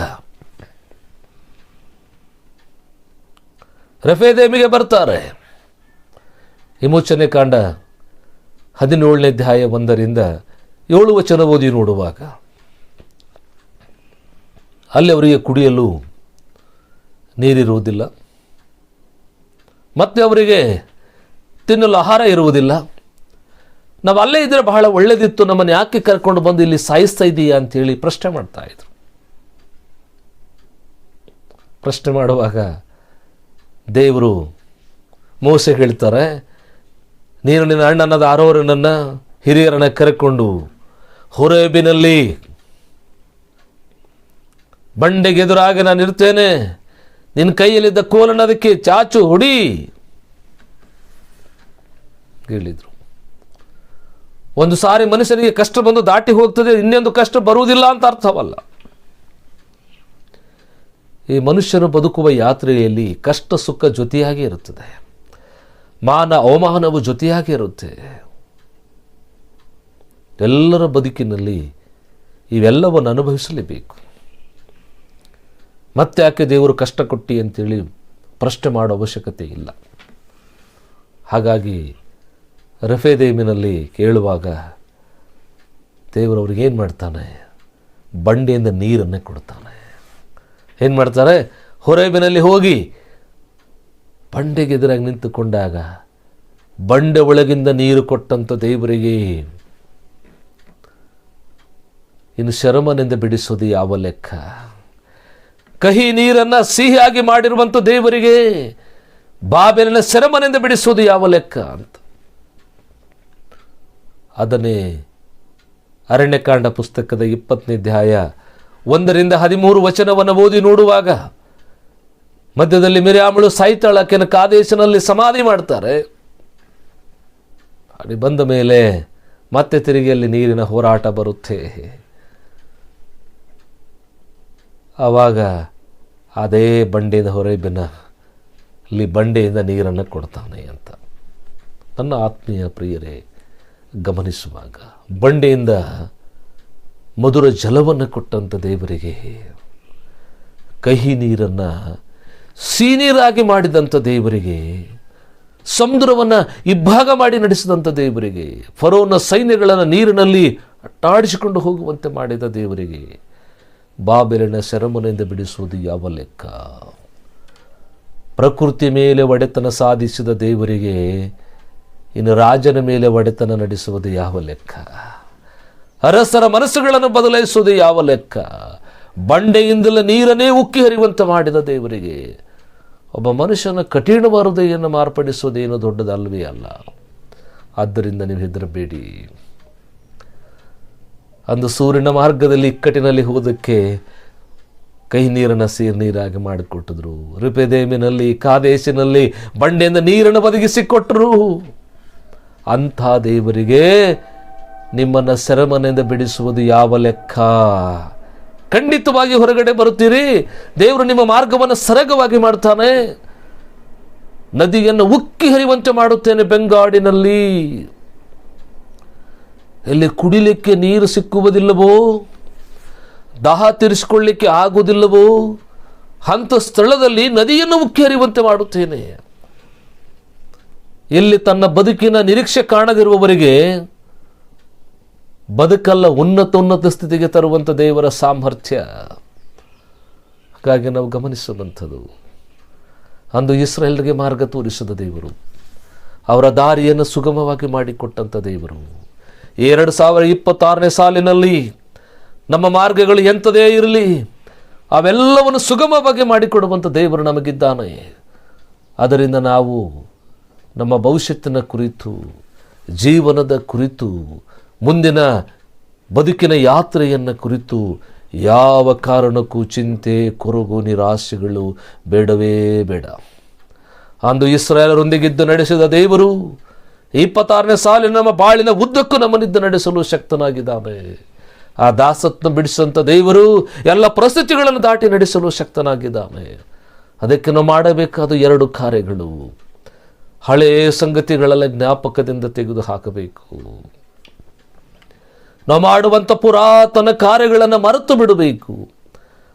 ರೆಫೇದೇಮಿಗೆ ಬರ್ತಾರೆ. ವಿಮೋಚನೆ ಕಾಂಡ 17ನೇ ಅಧ್ಯಾಯ 1-7 ವಚನ ಓದಿ ನೋಡುವಾಗ ಅಲ್ಲಿ ಅವರಿಗೆ ಕುಡಿಯಲು ನೀರಿರುವುದಿಲ್ಲ, ಮತ್ತೆ ಅವರಿಗೆ ತಿನ್ನಲು ಆಹಾರ ಇರುವುದಿಲ್ಲ. ನಾವು ಅಲ್ಲೇ ಇದ್ದರೆ ಬಹಳ ಒಳ್ಳೆಯದಿತ್ತು, ನಮ್ಮನ್ನು ಯಾಕೆ ಕರ್ಕೊಂಡು ಬಂದು ಇಲ್ಲಿ ಸಾಯಿಸ್ತಾ ಇದೀಯಾ ಅಂತೇಳಿ ಪ್ರಶ್ನೆ ಮಾಡ್ತಾ ಇದ್ರು. ಪ್ರಶ್ನೆ ಮಾಡುವಾಗ ದೇವರು ಮೋಸೆ ಹೇಳ್ತಾರೆ, ನೀನು ನಿನ್ನ ಅಣ್ಣನಾದ ಆರೋನನ್ನು ಹಿರಿಯರನ್ನು ಕರೆಕೊಂಡು ಹೋರೇಬಿನಲ್ಲಿ ಬಂಡೆಗೆ ಎದುರಾಗಿ ನಾನು ಇರ್ತೇನೆ, ನಿನ್ನ ಕೈಯಲ್ಲಿದ್ದ ಕೋಲನ್ನು ಅದಕ್ಕೆ ಚಾಚು ಹೊಡಿ ಹೇಳಿದರು. ಒಂದು ಸಾರಿ ಮನುಷ್ಯನಿಗೆ ಕಷ್ಟ ಬಂದು ದಾಟಿ ಹೋಗ್ತದೆ, ಇನ್ನೊಂದು ಕಷ್ಟ ಬರುವುದಿಲ್ಲ ಅಂತ ಅರ್ಥವಲ್ಲ. ಈ ಮನುಷ್ಯನು ಬದುಕುವ ಯಾತ್ರೆಯಲ್ಲಿ ಕಷ್ಟ ಸುಖ ಜೊತೆಯಾಗಿ ಇರುತ್ತದೆ, ಮಾನ ಅವಮಾನವು ಜೊತೆಯಾಗಿ ಇರುತ್ತೆ. ಎಲ್ಲರ ಬದುಕಿನಲ್ಲಿ ಇವೆಲ್ಲವನ್ನು ಅನುಭವಿಸಲೇಬೇಕು. ಮತ್ತೆ ಯಾಕೆ ದೇವರು ಕಷ್ಟ ಕೊಟ್ಟಿ ಅಂತೇಳಿ ಪ್ರಶ್ನೆ ಮಾಡೋ ಅವಶ್ಯಕತೆ ಇಲ್ಲ. ಹಾಗಾಗಿ ರಫೇದೇಮಿನಲ್ಲಿ ಕೇಳುವಾಗ ದೇವರು ಏನು ಮಾಡ್ತಾನೆ, ಬಂಡೆಯಿಂದ ನೀರನ್ನೇ ಕೊಡ್ತಾನೆ. ಏನು ಮಾಡ್ತಾರೆ, ಹೊರೇಬಿನಲ್ಲಿ ಹೋಗಿ ಬಂಡೆಗೆ ಎದುರಾಗಿ ನಿಂತುಕೊಂಡಾಗ ಬಂಡೆ ಒಳಗಿಂದ ನೀರು ಕೊಟ್ಟಂಥ ದೇವರಿಗೆ ಇನ್ನು ಶರಮನಿಂದ ಬಿಡಿಸೋದು ಯಾವ ಲೆಕ್ಕ? ಕಹಿ ನೀರನ್ನು ಸಿಹಿಯಾಗಿ ಮಾಡಿರುವಂಥ ದೇವರಿಗೆ ಬಾಬೆಲಿನ ಶರಮನಿಂದ ಬಿಡಿಸೋದು ಯಾವ ಲೆಕ್ಕ ಅಂತ. ಅದನ್ನೇ ಅರಣ್ಯಕಾಂಡ ಪುಸ್ತಕದ 20ನೇ ಅಧ್ಯಾಯ 1-13 ವಚನವನ್ನು ಓದಿ ನೋಡುವಾಗ ಮಧ್ಯದಲ್ಲಿ ಮಿರ್ಯಾಮಳು ಸಾಯ್ತಾಳಕೆನ ಕಾದೇಶನಲ್ಲಿ ಸಮಾಧಿ ಮಾಡ್ತಾರೆ. ಅಲ್ಲಿ ಬಂದ ಮೇಲೆ ಮತ್ತೆ ತಿರುಗಿ ಅಲ್ಲಿ ನೀರಿನ ಹೋರಾಟ ಬರುತ್ತೆ. ಆವಾಗ ಅದೇ ಬಂಡೆಯಿಂದ ಹೊರಬಿನ ಅಲ್ಲಿ ಬಂಡೆಯಿಂದ ನೀರನ್ನು ಕೊಡ್ತಾನೆ ಅಂತ. ನನ್ನ ಆತ್ಮೀಯ ಪ್ರಿಯರೇ, ಗಮನಿಸುವಾಗ ಬಂಡೆಯಿಂದ ಮಧುರ ಜಲವನ್ನು ಕೊಟ್ಟಂಥ ದೇವರಿಗೆ, ಕಹಿ ನೀರನ್ನು ಸಿಹಿನೀರಾಗಿ ಮಾಡಿದಂಥ ದೇವರಿಗೆ, ಸಮುದ್ರವನ್ನು ಇಬ್ಬಾಗ ಮಾಡಿ ನಡೆಸಿದಂಥ ದೇವರಿಗೆ, ಫರೋನ ಸೈನ್ಯಗಳನ್ನು ನೀರಿನಲ್ಲಿ ಅಟ್ಟಾಡಿಸಿಕೊಂಡು ಹೋಗುವಂತೆ ಮಾಡಿದ ದೇವರಿಗೆ ಬಾಬೆಲಿನ ಸೆರೆಮನೆಯಿಂದ ಬಿಡಿಸುವುದು ಯಾವ ಲೆಕ್ಕ? ಪ್ರಕೃತಿ ಮೇಲೆ ಒಡೆತನ ಸಾಧಿಸಿದ ದೇವರಿಗೆ ಇನ್ನು ರಾಜನ ಮೇಲೆ ಒಡೆತನ ನಡೆಸುವುದು ಯಾವ ಲೆಕ್ಕ? ಅರಸರ ಮನಸ್ಸುಗಳನ್ನು ಬದಲಾಯಿಸುವುದು ಯಾವ ಲೆಕ್ಕ? ಬಂಡೆಯಿಂದಲೇ ನೀರನ್ನೇ ಉಕ್ಕಿ ಹರಿಯುವಂತೆ ಮಾಡಿದ ದೇವರಿಗೆ ಒಬ್ಬ ಮನುಷ್ಯನ ಕಠಿಣ ಹೃದಯವನ್ನು ಮಾರ್ಪಡಿಸುವುದೇನು ದೊಡ್ಡದಲ್ವೇ ಅಲ್ಲ. ಆದ್ದರಿಂದ ನೀವು ಹೆದರಬೇಡಿ. ಅಂದು ಸೂರ್ಯನ ಮಾರ್ಗದಲ್ಲಿ ಇಕ್ಕಟ್ಟಿನಲ್ಲಿ ಹೋದಕ್ಕೆ ಕಹಿ ನೀರನ್ನು ಸಿಹಿ ನೀರಾಗಿ ಮಾಡಿಕೊಟ್ಟಿದ್ರು. ರಿಪೆದೇಮಿನಲ್ಲಿ ಕಾದೇಶಿನಲ್ಲಿ ಬಂಡೆಯಿಂದ ನೀರನ್ನು ಒದಗಿಸಿಕೊಟ್ಟರು. ಅಂಥ ದೇವರಿಗೆ ನಿಮ್ಮನ್ನು ಸೆರೆಮನೆಯಿಂದ ಬಿಡಿಸುವುದು ಯಾವ ಲೆಕ್ಕ? ಖಂಡಿತವಾಗಿ ಹೊರಗಡೆ ಬರುತ್ತೀರಿ. ದೇವರು ನಿಮ್ಮ ಮಾರ್ಗವನ್ನು ಸರಗವಾಗಿ ಮಾಡ್ತಾನೆ. ನದಿಯನ್ನು ಉಕ್ಕಿ ಹರಿಯುವಂತೆ ಮಾಡುತ್ತೇನೆ ಬೆಂಗಾಡಿನಲ್ಲಿ. ಎಲ್ಲಿ ಕುಡಿಲಿಕ್ಕೆ ನೀರು ಸಿಕ್ಕುವುದಿಲ್ಲವೋ, ದಾಹ ತೀರಿಸಿಕೊಳ್ಳಿಕ್ಕೆ ಆಗುವುದಿಲ್ಲವೋ ಅಂಥ ಸ್ಥಳದಲ್ಲಿ ನದಿಯನ್ನು ಉಕ್ಕಿ ಹರಿಯುವಂತೆ ಮಾಡುತ್ತೇನೆ. ಎಲ್ಲಿ ತನ್ನ ಬದುಕಿನ ನಿರೀಕ್ಷೆ ಕಾಣದಿರುವವರಿಗೆ ಬದುಕಲ್ಲ ಉನ್ನತ ಸ್ಥಿತಿಗೆ ತರುವಂಥ ದೇವರ ಸಾಮರ್ಥ್ಯ. ಹಾಗಾಗಿ ನಾವು ಗಮನಿಸುವಂಥದ್ದು, ಅಂದು ಇಸ್ರಾಯೇಲ್ಗೆ ಮಾರ್ಗ ತೋರಿಸಿದ ದೇವರು, ಅವರ ದಾರಿಯನ್ನು ಸುಗಮವಾಗಿ ಮಾಡಿಕೊಟ್ಟಂಥ ದೇವರು 2026ನೇ ಸಾಲಿನಲ್ಲಿ ನಮ್ಮ ಮಾರ್ಗಗಳು ಎಂಥದೇ ಇರಲಿ ಅವೆಲ್ಲವನ್ನು ಸುಗಮವಾಗಿ ಮಾಡಿಕೊಡುವಂಥ ದೇವರು ನಮಗಿದ್ದಾನೆ. ಅದರಿಂದ ನಾವು ನಮ್ಮ ಭವಿಷ್ಯತ್ತಿನ ಕುರಿತು, ಜೀವನದ ಕುರಿತು, ಮುಂದಿನ ಬದುಕಿನ ಯಾತ್ರೆಯನ್ನು ಕುರಿತು ಯಾವ ಕಾರಣಕ್ಕೂ ಚಿಂತೆ, ಕೊರಗು, ನಿರಾಶೆಗಳು ಬೇಡವೇ ಬೇಡ. ಅಂದು ಇಸ್ರಾಯೇಲರೊಂದಿಗಿದ್ದು ನಡೆಸಿದ ದೇವರು 26ನೇ ಸಾಲಿನ ನಮ್ಮ ಬಾಳಿನ ಉದ್ದಕ್ಕೂ ನಮ್ಮನಿದ್ದು ನಡೆಸಲು ಶಕ್ತನಾಗಿದ್ದಾನೆ. ಆ ದಾಸತ್ನ ಬಿಡಿಸಂಥ ದೇವರು ಎಲ್ಲ ಪರಿಸ್ಥಿತಿಗಳನ್ನು ದಾಟಿ ನಡೆಸಲು ಶಕ್ತನಾಗಿದ್ದಾನೆ. ಅದಕ್ಕೆ ನಾವು ಮಾಡಬೇಕಾದ 2 ಕಾರ್ಯಗಳು. ಹಳೆಯ ಸಂಗತಿಗಳೆಲ್ಲ ಜ್ಞಾಪಕದಿಂದ ತೆಗೆದು ಹಾಕಬೇಕು. ನಾವು ಮಾಡುವಂಥ ಪುರಾತನ ಕಾರ್ಯಗಳನ್ನು ಮರೆತು ಬಿಡಬೇಕು.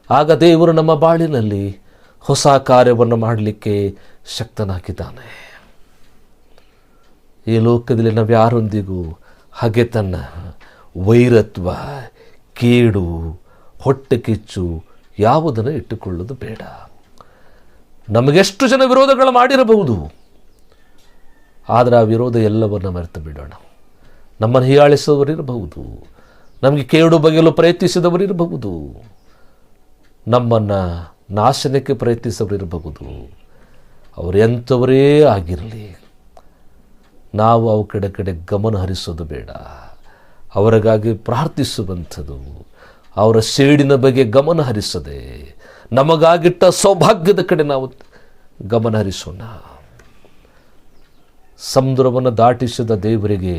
ಆಗ ದೇವರು ನಮ್ಮ ಬಾಳಿನಲ್ಲಿ ಹೊಸ ಕಾರ್ಯವನ್ನು ಮಾಡಲಿಕ್ಕೆ ಶಕ್ತನಾಗಿದ್ದಾನೆ. ಈ ಲೋಕದಲ್ಲಿ ನಾವು ಯಾರೊಂದಿಗೂ ಹಗೆತನ, ವೈರತ್ವ, ಕೇಡು, ಹೊಟ್ಟೆ ಕಿಚ್ಚು ಯಾವುದನ್ನು ಇಟ್ಟುಕೊಳ್ಳೋದು ಬೇಡ. ನಮಗೆಷ್ಟು ಜನ ವಿರೋಧಗಳು ಮಾಡಿರಬಹುದು, ಆದರೆ ಆ ವಿರೋಧ ಎಲ್ಲವನ್ನು ಮರೆತು ಬಿಡೋಣ. ನಮ್ಮನ್ನು ಹೀಯಾಳಿಸುವವರಿರಬಹುದು, ನಮಗೆ ಕೇಡು ಬಗೆಯಲು ಪ್ರಯತ್ನಿಸಿದವರಿರಬಹುದು, ನಮ್ಮನ್ನು ನಾಶನಕ್ಕೆ ಪ್ರಯತ್ನಿಸೋರಿರಬಹುದು. ಅವರು ಎಂಥವರೇ ಆಗಿರಲಿ, ನಾವು ಅವು ಕಡೆ ಗಮನ ಹರಿಸೋದು ಬೇಡ. ಅವರಿಗಾಗಿ ಪ್ರಾರ್ಥಿಸುವಂಥದ್ದು, ಅವರ ಸೇಡಿನ ಬಗ್ಗೆ ಗಮನ ಹರಿಸದೆ ನಮಗಾಗಿಟ್ಟ ಸೌಭಾಗ್ಯದ ಕಡೆ ನಾವು ಗಮನ ಹರಿಸೋಣ. ಸಮುದ್ರವನ್ನು ದಾಟಿಸಿದ ದೇವರಿಗೆ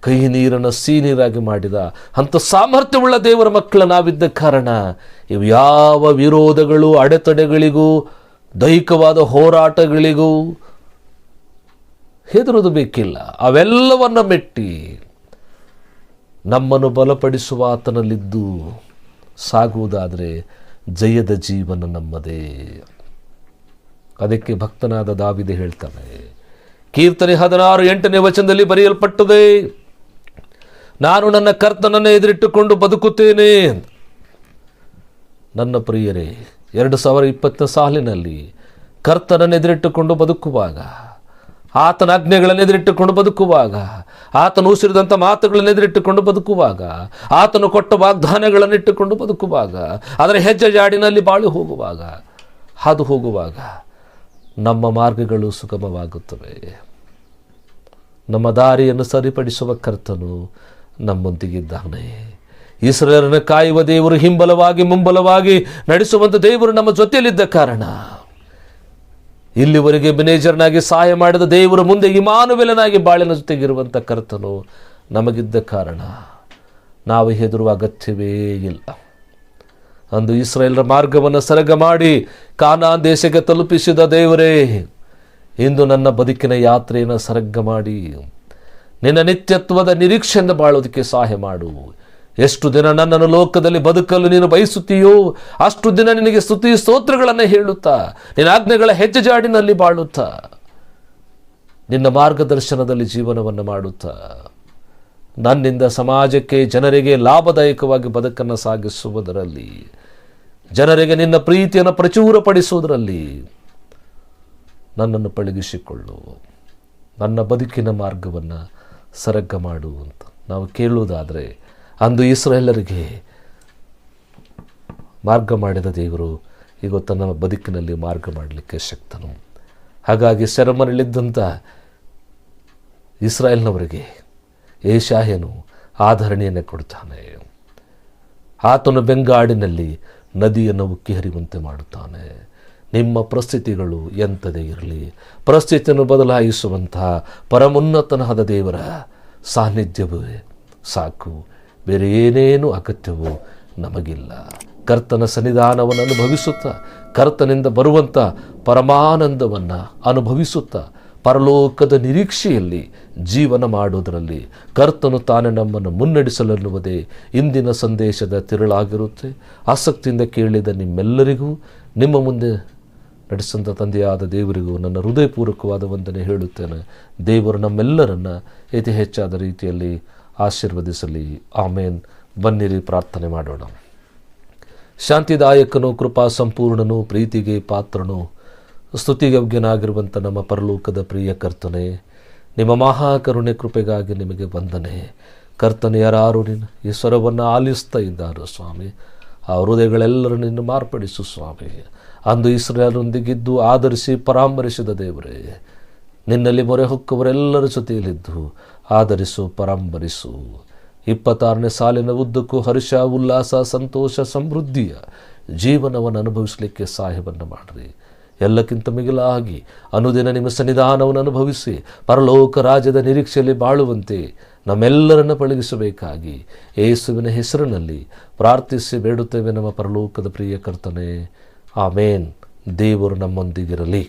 ಕೈ ನೀರನ್ನು ಸಿಹಿನೀರಾಗಿ ಮಾಡಿದ ಅಂಥ ಸಾಮರ್ಥ್ಯವುಳ್ಳ ದೇವರ ಮಕ್ಕಳ ನಾವಿದ್ದ ಕಾರಣ ಇವು ಯಾವ ವಿರೋಧಗಳು, ಅಡೆತಡೆಗಳಿಗೂ, ದೈಹಿಕವಾದ ಹೋರಾಟಗಳಿಗೂ ಹೆದರೋದು ಬೇಕಿಲ್ಲ. ಅವೆಲ್ಲವನ್ನು ಮೆಟ್ಟಿ ನಮ್ಮನ್ನು ಬಲಪಡಿಸುವ ಆತನಲ್ಲಿದ್ದು ಸಾಗುವುದಾದರೆ ಜಯದ ಜೀವನ ನಮ್ಮದೇ. ಅದಕ್ಕೆ ಭಕ್ತನಾದ ದಾವೀದ ಹೇಳ್ತಾನೆ, ಕೀರ್ತನೆ 16:8 ವಚನದಲ್ಲಿ ಬರೆಯಲ್ಪಟ್ಟದೆ, ನಾನು ನನ್ನ ಕರ್ತನನ್ನು ಎದುರಿಟ್ಟುಕೊಂಡು ಬದುಕುತ್ತೇನೆ. ನನ್ನ ಪ್ರಿಯರೇ, 2020 ಸಾಲಿನಲ್ಲಿ ಕರ್ತನನ್ನು ಎದುರಿಟ್ಟುಕೊಂಡು ಬದುಕುವಾಗ, ಆತನ ಆಜ್ಞೆಗಳನ್ನು ಎದುರಿಟ್ಟುಕೊಂಡು ಬದುಕುವಾಗ, ಆತನು ಉಸಿರಿದಂಥ ಮಾತುಗಳನ್ನು ಎದುರಿಟ್ಟುಕೊಂಡು ಬದುಕುವಾಗ, ಆತನು ಕೊಟ್ಟ ವಾಗ್ದಾನಗಳನ್ನು ಇಟ್ಟುಕೊಂಡು ಬದುಕುವಾಗ, ಅದರ ಹೆಜ್ಜೆ ಜಾಡಿನಲ್ಲಿ ಬಾಳು ಹೋಗುವಾಗ, ಹಾದು ಹೋಗುವಾಗ ನಮ್ಮ ಮಾರ್ಗಗಳು ಸುಗಮವಾಗುತ್ತವೆ. ನಮ್ಮ ದಾರಿಯನ್ನು ಸರಿಪಡಿಸುವ ಕರ್ತನು ನಮ್ಮೊಂದಿಗಿದ್ದಾನೆ. ಇಸ್ರಾಯೇಲನ್ನು ಕಾಯುವ ದೇವರು, ಹಿಂಬಲವಾಗಿ ಮುಂಬಲವಾಗಿ ನಡೆಸುವಂಥ ದೇವರು ನಮ್ಮ ಜೊತೆಯಲ್ಲಿದ್ದ ಕಾರಣ, ಇಲ್ಲಿವರೆಗೆ ಮ್ಯಾನೇಜರ್ನಾಗಿ ಸಹಾಯ ಮಾಡಿದ ದೇವರು ಮುಂದೆ ಇಮಾನುವೇಲನಾಗಿ ಬಾಳಿನ ಜೊತೆಗಿರುವಂಥ ಕರ್ತನು ನಮಗಿದ್ದ ಕಾರಣ ನಾವು ಹೆದರುವ ಅಗತ್ಯವೇ ಇಲ್ಲ. ಅಂದು ಇಸ್ರಾಯೇಲರ ಮಾರ್ಗವನ್ನು ಸರಗ ಮಾಡಿ ಕಾನಾನ್ ದೇಶಕ್ಕೆ ತಲುಪಿಸಿದ ದೇವರೇ, ಇಂದು ನನ್ನ ಬದುಕಿನ ಯಾತ್ರೆಯನ್ನು ಸರಗ ಮಾಡಿ ನಿನ್ನ ನಿತ್ಯತ್ವದ ನಿರೀಕ್ಷೆಯಿಂದ ಬಾಳೋದಕ್ಕೆ ಸಹಾಯ ಮಾಡು. ಎಷ್ಟು ದಿನ ನನ್ನನ್ನು ಲೋಕದಲ್ಲಿ ಬದುಕಲು ನೀನು ಬಯಸುತ್ತೀಯೋ ಅಷ್ಟು ದಿನ ನಿನಗೆ ಸ್ತುತಿ ಸ್ತೋತ್ರಗಳನ್ನು ಹೇಳುತ್ತಾ, ನಿನ್ನ ಆಜ್ಞೆಗಳ ಹೆಜ್ಜೆ ಜಾಡಿನಲ್ಲಿ ಬಾಳುತ್ತಾ, ನಿನ್ನ ಮಾರ್ಗದರ್ಶನದಲ್ಲಿ ಜೀವನವನ್ನು ಮಾಡುತ್ತಾ, ನನ್ನಿಂದ ಸಮಾಜಕ್ಕೆ, ಜನರಿಗೆ ಲಾಭದಾಯಕವಾಗಿ ಬದುಕನ್ನು ಸಾಗಿಸುವುದರಲ್ಲಿ, ಜನರಿಗೆ ನಿನ್ನ ಪ್ರೀತಿಯನ್ನು ಪ್ರಚುರಪಡಿಸುವುದರಲ್ಲಿ ನನ್ನನ್ನು ಪಳಗಿಸಿಕೊಳ್ಳು. ನನ್ನ ಬದುಕಿನ ಮಾರ್ಗವನ್ನು ಸರಗ ಮಾಡು ಅಂತ ನಾವು ಕೇಳುವುದಾದರೆ, ಅಂದು ಇಸ್ರಾಯೇಲರಿಗೆ ಮಾರ್ಗ ಮಾಡಿದ ದೇವರು ಇವತ್ತು ನಮ್ಮ ಬದುಕಿನಲ್ಲಿ ಮಾರ್ಗ ಮಾಡಲಿಕ್ಕೆ ಶಕ್ತನು. ಹಾಗಾಗಿ ಸೆರೆಮನೆಯಲ್ಲಿದ್ದಂಥ ಇಸ್ರಾಯೇಲ್ನವರಿಗೆ ಯೆಶಾಯನು ಆಧರಣೆಯನ್ನು ಕೊಡ್ತಾನೆ. ಆತನು ಬೆಂಗಾಡಿನಲ್ಲಿ ನದಿಯನ್ನು ಉಕ್ಕಿ ಹರಿಯುವಂತೆ ಮಾಡುತ್ತಾನೆ. ನಿಮ್ಮ ಪರಿಸ್ಥಿತಿಗಳು ಎಂಥದೇ ಇರಲಿ, ಪರಿಸ್ಥಿತಿಯನ್ನು ಬದಲಾಯಿಸುವಂತಹ ಪರಮೋನ್ನತನಾದ ದೇವರ ಸಾನ್ನಿಧ್ಯವೇ ಸಾಕು, ಬೇರೆ ಏನೇನು ಅಗತ್ಯವೂ ನಮಗಿಲ್ಲ. ಕರ್ತನ ಸನ್ನಿಧಾನವನ್ನು ಅನುಭವಿಸುತ್ತಾ, ಕರ್ತನಿಂದ ಬರುವಂಥ ಪರಮಾನಂದವನ್ನು ಅನುಭವಿಸುತ್ತಾ, ಪರಲೋಕದ ನಿರೀಕ್ಷೆಯಲ್ಲಿ ಜೀವನ ಮಾಡುವುದರಲ್ಲಿ ಕರ್ತನು ತಾನೇ ನಮ್ಮನ್ನು ಮುನ್ನಡೆಸಲನ್ನುವುದೇ ಇಂದಿನ ಸಂದೇಶದ ತಿರುಳಾಗಿರುತ್ತೆ. ಆಸಕ್ತಿಯಿಂದ ಕೇಳಿದ ನಿಮ್ಮೆಲ್ಲರಿಗೂ, ನಿಮ್ಮ ಮುಂದೆ ನಡೆಸಂಥ ತಂದೆಯಾದ ದೇವರಿಗೂ ನನ್ನ ಹೃದಯಪೂರ್ವಕವಾದ ವಂದನೆ ಹೇಳುತ್ತೇನೆ. ದೇವರು ನಮ್ಮೆಲ್ಲರನ್ನು ಅತಿ ಹೆಚ್ಚಾದ ರೀತಿಯಲ್ಲಿ ಆಶೀರ್ವದಿಸಲಿ. ಆಮೇನ್. ಬನ್ನಿರಿ ಪ್ರಾರ್ಥನೆ ಮಾಡೋಣ. ಶಾಂತಿದಾಯಕನು, ಕೃಪಾ ಸಂಪೂರ್ಣನು, ಪ್ರೀತಿಗೆ ಪಾತ್ರನು, ಸ್ತುತಿಯೋಗ್ಯನಾಗಿರುವಂಥ ನಮ್ಮ ಪರಲೋಕದ ಪ್ರಿಯ ಕರ್ತನೆ, ನಿಮ್ಮ ಮಹಾಕರುಣೆ ಕೃಪೆಗಾಗಿ ನಿಮಗೆ ವಂದನೆ. ಕರ್ತನೆ, ಯಾರು ನಿನ್ನ ಈ ಸ್ವರವನ್ನು ಆಲಿಸ್ತಾ ಇದ್ದಾರೋ ಸ್ವಾಮಿ, ಆ ಹೃದಯಗಳೆಲ್ಲರೂ ನಿನ್ನ ಮಾರ್ಪಡಿಸು ಸ್ವಾಮಿ. ಅಂದು ಇಸ್ರಾಯೇಲರೊಂದಿಗಿದ್ದು ಆಧರಿಸಿ ಪರಾಮರಿಸಿದ ದೇವರೇ, ನಿನ್ನಲ್ಲಿ ಮೊರೆ ಹೊಕ್ಕವರೆಲ್ಲರ ಜೊತೆಯಲ್ಲಿದ್ದು ಆಧರಿಸು, ಪರಾಂಬರಿಸು. 26ನೇ ಸಾಲಿನ ಉದ್ದಕ್ಕೂ ಹರ್ಷ, ಉಲ್ಲಾಸ, ಸಂತೋಷ, ಸಮೃದ್ಧಿಯ ಜೀವನವನ್ನು ಅನುಭವಿಸಲಿಕ್ಕೆ ಸಹಾಯವನ್ನು ಮಾಡಿರಿ. ಎಲ್ಲಕ್ಕಿಂತ ಮಿಗಿಲಾಗಿ ಅನುದಿನ ನಿಮ್ಮ ಸನ್ನಿಧಾನವನ್ನು ಅನುಭವಿಸಿ ಪರಲೋಕ ರಾಜ್ಯದ ನಿರೀಕ್ಷೆಯಲ್ಲಿ ಬಾಳುವಂತೆ ನಮ್ಮೆಲ್ಲರನ್ನು ಪಳಗಿಸಬೇಕಾಗಿ ಯೇಸುವಿನ ಹೆಸರಿನಲ್ಲಿ ಪ್ರಾರ್ಥಿಸಿ ಬೇಡುತ್ತೇವೆ ನಮ್ಮ ಪರಲೋಕದ ಪ್ರಿಯ ಕರ್ತನೆ. ಆಮೇನ್. ದೇವರು ನಮ್ಮೊಂದಿಗಿರಲಿ.